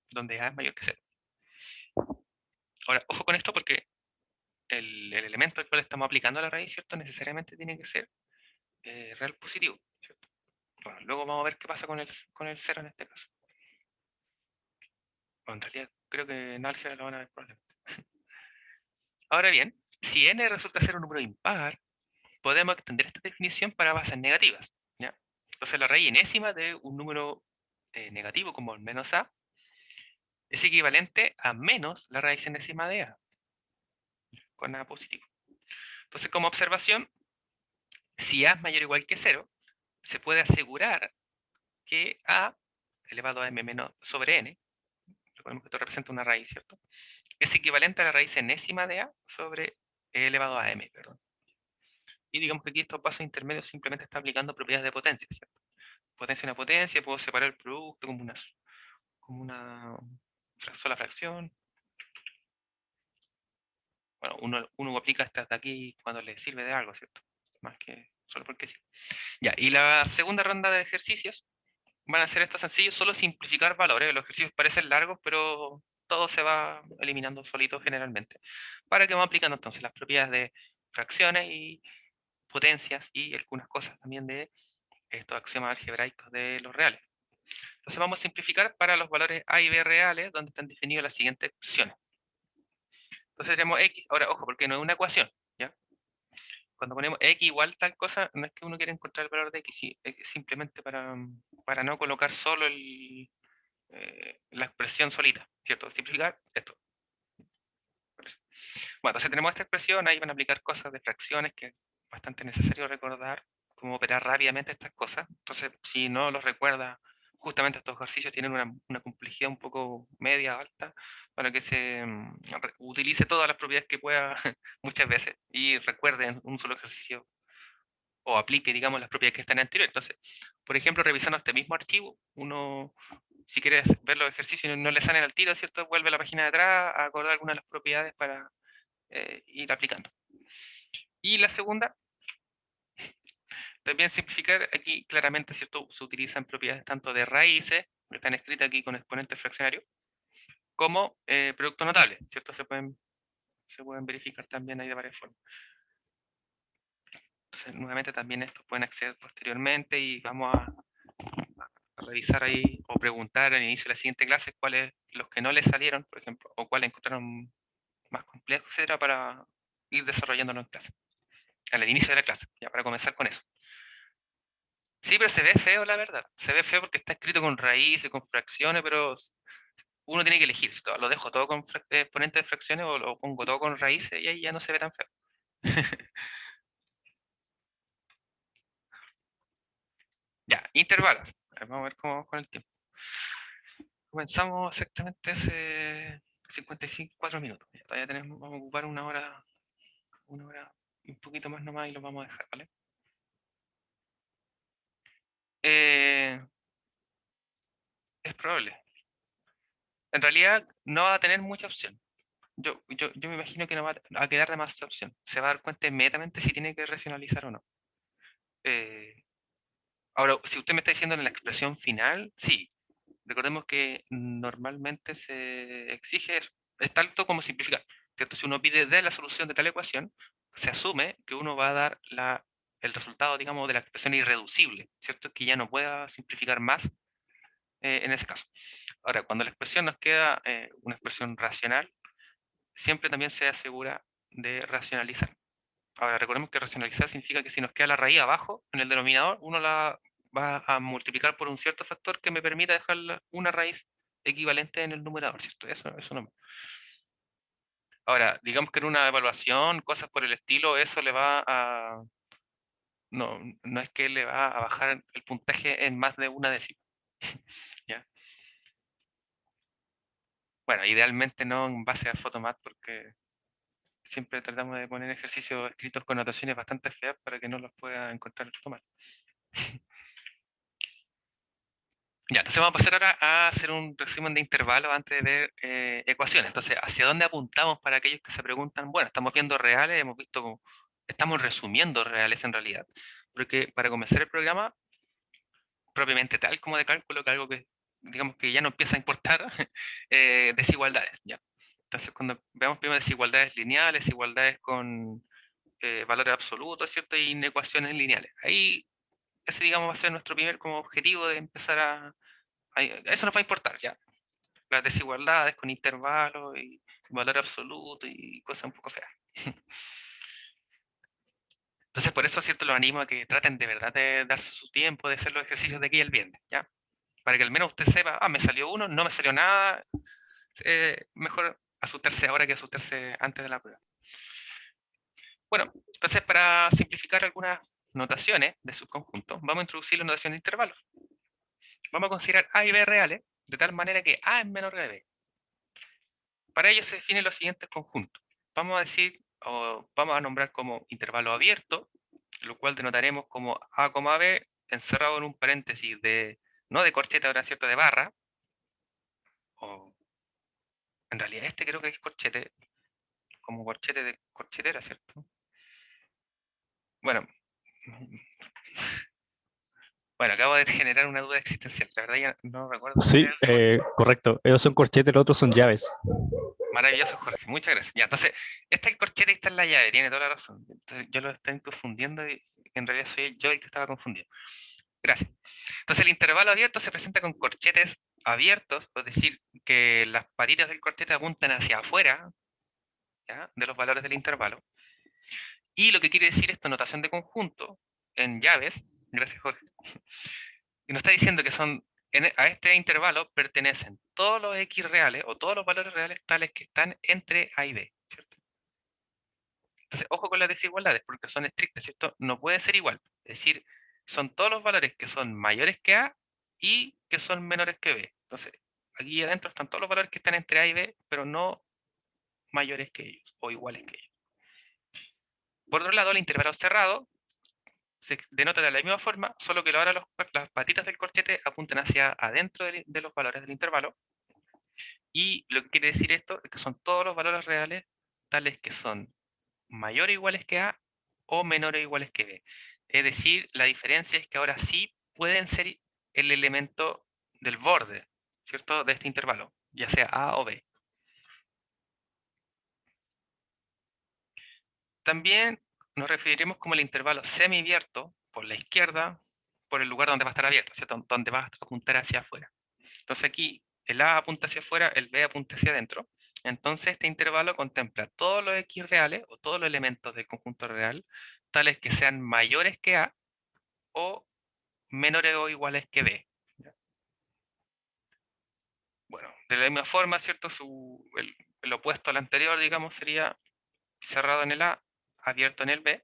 donde a es mayor que 0. Ahora, ojo con esto porque el elemento al cual estamos aplicando la raíz, ¿cierto?, necesariamente tiene que ser real positivo, ¿cierto? Bueno, luego vamos a ver qué pasa con el 0 en este caso. Bueno, en realidad creo que en álgebra lo van a ver probablemente. Ahora bien, si n resulta ser un número impar, podemos extender esta definición para bases negativas, ¿ya? Entonces la raíz enésima de un número negativo como el menos a es equivalente a menos la raíz enésima de a, con a positivo. Entonces, como observación, si a es mayor o igual que 0, se puede asegurar que a elevado a m menos sobre n, recordemos que esto representa una raíz, ¿cierto?, es equivalente a la raíz enésima de a sobre e elevado a m, perdón. Y digamos que aquí estos pasos intermedios simplemente está aplicando propiedades de potencia, ¿cierto? Potencia una potencia, puedo separar el producto como una sola fracción. Bueno, uno aplica estas de aquí cuando le sirve de algo, ¿cierto? Más que solo porque sí. Ya, y la segunda ronda de ejercicios van a ser estos sencillos, solo simplificar valores. Los ejercicios parecen largos, pero todo se va eliminando solito generalmente. Para que vamos aplicando entonces las propiedades de fracciones y potencias y algunas cosas también de estos axiomas algebraicos de los reales. Entonces vamos a simplificar para los valores a y b reales, donde están definidas las siguientes expresiones. Entonces tenemos x, ahora ojo, porque no es una ecuación, ¿ya? Cuando ponemos x igual tal cosa, no es que uno quiera encontrar el valor de x, es simplemente para no colocar solo la expresión solita, ¿cierto? Simplificar esto. Bueno, entonces tenemos esta expresión, ahí van a aplicar cosas de fracciones que es bastante necesario recordar cómo operar rápidamente estas cosas. Entonces, si no los recuerda, justamente estos ejercicios tienen una complejidad un poco media, alta, para que se utilice todas las propiedades que pueda muchas veces y recuerde en un solo ejercicio o aplique, digamos, las propiedades que están en anterior. Entonces, por ejemplo, revisando este mismo archivo, uno, si quieres ver los ejercicios y no le salen al tiro, ¿cierto? Vuelve a la página de atrás a acordar algunas de las propiedades para ir aplicando. Y la segunda, también simplificar, aquí claramente, ¿cierto?, se utilizan propiedades tanto de raíces, que están escritas aquí con exponentes fraccionarios, como productos notables, ¿cierto? Se pueden verificar también ahí de varias formas. Entonces, nuevamente también estos pueden acceder posteriormente y vamos a revisar ahí o preguntar al inicio de la siguiente clase cuáles los que no les salieron, por ejemplo, o cuáles encontraron más complejos, etcétera, para ir desarrollándolo en clase, al inicio de la clase, ya para comenzar con eso. Sí, pero se ve feo, la verdad. Se ve feo porque está escrito con raíces, con fracciones, pero uno tiene que elegir. Si lo dejo todo con exponentes de fracciones o lo pongo todo con raíces y ahí ya no se ve tan feo. Ya, intervalos. A ver, vamos a ver cómo vamos con el tiempo. Comenzamos exactamente hace 54 minutos. Ya, todavía vamos a ocupar una hora y un poquito más nomás y lo vamos a dejar, ¿vale? Es probable. En realidad no va a tener mucha opción. Yo me imagino que no va a quedar de más opción. Se va a dar cuenta inmediatamente si tiene que racionalizar o no. Ahora, si usted me está diciendo en la expresión final, sí. Recordemos que normalmente se exige eso. Es tanto como simplificar, ¿cierto? Si uno pide de la solución de tal ecuación, se asume que uno va a dar el resultado, digamos, de la expresión irreducible, ¿cierto? Que ya no pueda simplificar más en ese caso. Ahora, cuando la expresión nos queda una expresión racional, siempre también se asegura de racionalizar. Ahora, recordemos que racionalizar significa que si nos queda la raíz abajo, en el denominador, uno la va a multiplicar por un cierto factor que me permita dejar una raíz equivalente en el numerador, ¿cierto? Eso no. Ahora, digamos que en una evaluación, cosas por el estilo, eso le va a... No, no es que le va a bajar el puntaje en más de una décima. ¿Ya? Bueno, idealmente no en base a Photomath, porque siempre tratamos de poner ejercicios escritos con notaciones bastante feas para que no los pueda encontrar el Photomath. Ya, entonces vamos a pasar ahora a hacer un resumen de intervalos antes de ver ecuaciones. Entonces, ¿hacia dónde apuntamos para aquellos que se preguntan? Bueno, estamos viendo reales, estamos resumiendo reales en realidad, porque para comenzar el programa, propiamente tal como de cálculo, que algo que digamos que ya no empieza a importar, desigualdades, ¿ya? Entonces, cuando veamos primero desigualdades lineales, desigualdades con valores absolutos, ¿cierto? Y inecuaciones lineales. Ahí, ese digamos va a ser nuestro primer como objetivo de empezar eso nos va a importar, ¿ya? las desigualdades con intervalos y valor absoluto y cosas un poco feas. Entonces, por eso, ¿cierto? Los animo a que traten de verdad de darse su tiempo, de hacer los ejercicios de aquí el viernes, ¿ya? Para que al menos usted sepa, me salió uno, no me salió nada, mejor asustarse ahora que asustarse antes de la prueba. Bueno, entonces para simplificar algunas notaciones de subconjuntos, vamos a introducir la notación de intervalos. Vamos a considerar A y B reales, de tal manera que A es menor que B. Para ello se definen los siguientes conjuntos. Vamos a decir, o vamos a nombrar como intervalo abierto, lo cual denotaremos como A, B, encerrado en un paréntesis de, no de corchete, ahora cierto, de barra, o en realidad este creo que es corchete, como corchete de corchetera, ¿cierto? Bueno, acabo de generar una duda existencial, la verdad ya no recuerdo. Sí, correcto. Ellos son corchetes, los otros son llaves. Maravilloso, Jorge, muchas gracias. Ya, entonces, esta es el corchete y esta es la llave, tiene toda la razón. Entonces, yo lo estoy confundiendo y en realidad soy yo el que estaba confundido. Gracias. Entonces, el intervalo abierto se presenta con corchetes abiertos, es decir, que las patitas del corchete apuntan hacia afuera, ¿ya?, de los valores del intervalo. Y lo que quiere decir esta notación de conjunto en llaves, gracias Jorge, y nos está diciendo que son a este intervalo pertenecen todos los x reales o todos los valores reales tales que están entre A y B, ¿cierto? Entonces, ojo con las desigualdades porque son estrictas, ¿cierto? No puede ser igual. Es decir, son todos los valores que son mayores que A y que son menores que B. Entonces, aquí adentro están todos los valores que están entre A y B, pero no mayores que ellos o iguales que ellos. Por otro lado, el intervalo cerrado se denota de la misma forma, solo que ahora las patitas del corchete apuntan hacia adentro de los valores del intervalo. Y lo que quiere decir esto es que son todos los valores reales tales que son mayores o iguales que A o menores o iguales que B. Es decir, la diferencia es que ahora sí pueden ser el elemento del borde, ¿cierto?, de este intervalo, ya sea A o B. También nos referiremos como el intervalo semiabierto por la izquierda, por el lugar donde va a estar abierto, ¿cierto?, donde va a apuntar hacia afuera. Entonces aquí el A apunta hacia afuera, el B apunta hacia adentro. Entonces este intervalo contempla todos los X reales o todos los elementos del conjunto real, tales que sean mayores que A o menores o iguales que B. Bueno, de la misma forma, ¿cierto? El opuesto al anterior, digamos, sería cerrado en el A, abierto en el B,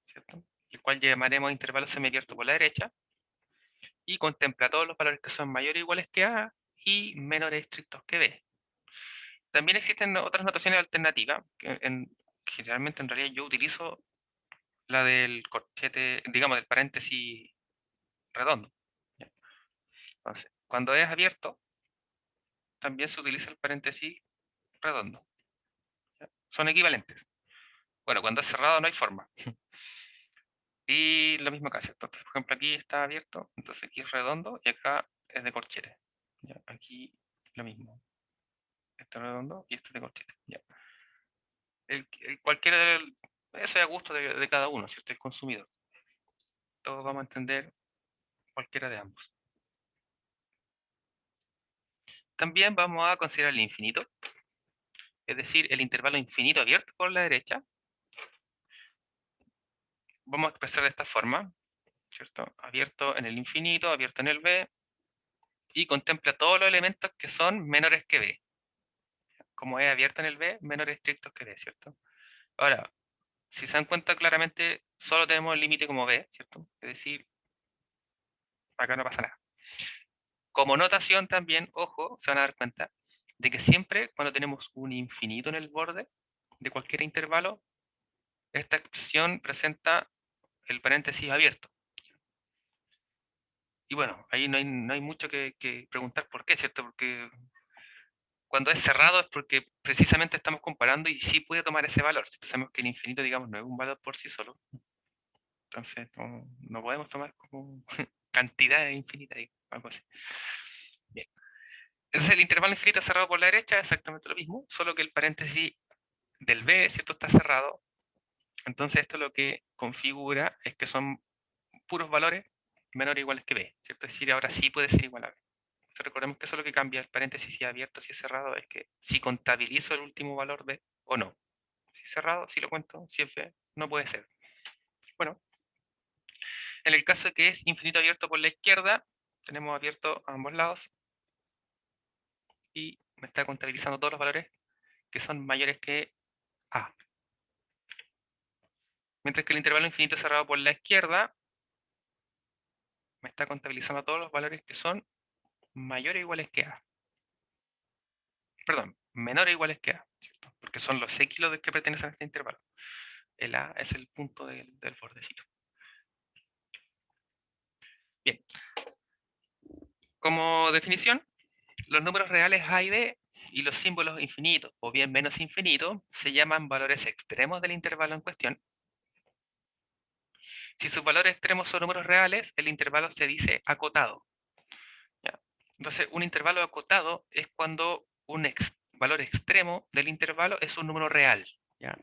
¿cierto?, el cual llamaremos intervalo semiabierto por la derecha, y contempla todos los valores que son mayores o iguales que A y menores estrictos que B. También existen otras notaciones alternativas, que generalmente en realidad yo utilizo la del corchete, digamos, del paréntesis redondo. ¿Ya? Entonces, cuando es abierto, también se utiliza el paréntesis redondo. ¿Ya? Son equivalentes. Bueno, cuando es cerrado no hay forma. Y lo mismo acá, ¿cierto? Entonces, por ejemplo, aquí está abierto, entonces aquí es redondo y acá es de corchete. ¿Ya? Aquí lo mismo. Este es redondo y este es de corchete. ¿Ya? Cualquiera eso es a gusto de cada uno, ¿cierto? El consumidor. Todos vamos a entender cualquiera de ambos. También vamos a considerar el infinito, es decir, el intervalo infinito abierto por la derecha. Vamos a expresar de esta forma, ¿cierto? Abierto en el infinito, abierto en el B, y contempla todos los elementos que son menores que B. Como es abierto en el B, menores estrictos que B, ¿cierto? Ahora, si se dan cuenta claramente, solo tenemos el límite como B, ¿cierto? Es decir, acá no pasa nada. Como notación también, ojo, se van a dar cuenta de que siempre cuando tenemos un infinito en el borde de cualquier intervalo, esta expresión presenta el paréntesis abierto. Y bueno, ahí no hay mucho que preguntar por qué, ¿cierto? Porque cuando es cerrado es porque precisamente estamos comparando y sí puede tomar ese valor. Si sabemos que el infinito, digamos, no es un valor por sí solo, entonces no podemos tomar como cantidad infinita, algo así. Bien. Entonces el intervalo infinito cerrado por la derecha es exactamente lo mismo, solo que el paréntesis del B, ¿cierto?, está cerrado. Entonces esto lo que configura es que son puros valores menores o iguales que B, ¿cierto? Es decir, ahora sí puede ser igual a B. Recordemos que eso es lo que cambia el paréntesis si es abierto, si es cerrado, es que si contabilizo el último valor B o no. Si es cerrado, si lo cuento, si es B, no puede ser. Bueno, en el caso de que es infinito abierto por la izquierda, tenemos abierto a ambos lados y me está contabilizando todos los valores que son mayores que A. Mientras que el intervalo infinito cerrado por la izquierda me está contabilizando todos los valores que son mayores o iguales que A. Perdón, menores o iguales que A, ¿cierto? Porque son los x los que pertenecen a este intervalo. El A es el punto del bordecito. Bien. Como definición, los números reales A y B y los símbolos infinitos o bien menos infinitos se llaman valores extremos del intervalo en cuestión. Si sus valores extremos son números reales, el intervalo se dice acotado. ¿Ya? Entonces, un intervalo acotado es cuando un valor extremo del intervalo es un número real. ¿Ya?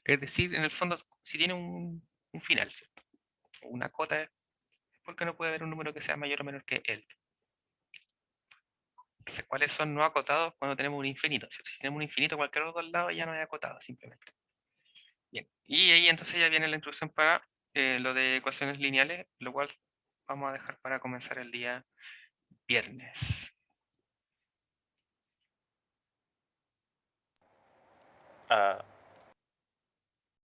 Es decir, en el fondo, si tiene un final, ¿cierto? Una cota es porque no puede haber un número que sea mayor o menor que él. Entonces, ¿cuáles son no acotados cuando tenemos un infinito? ¿Cierto? Si tenemos un infinito, cualquier otro lado ya no es acotado, simplemente. Bien, y ahí entonces ya viene la introducción para lo de ecuaciones lineales, lo cual vamos a dejar para comenzar el día viernes.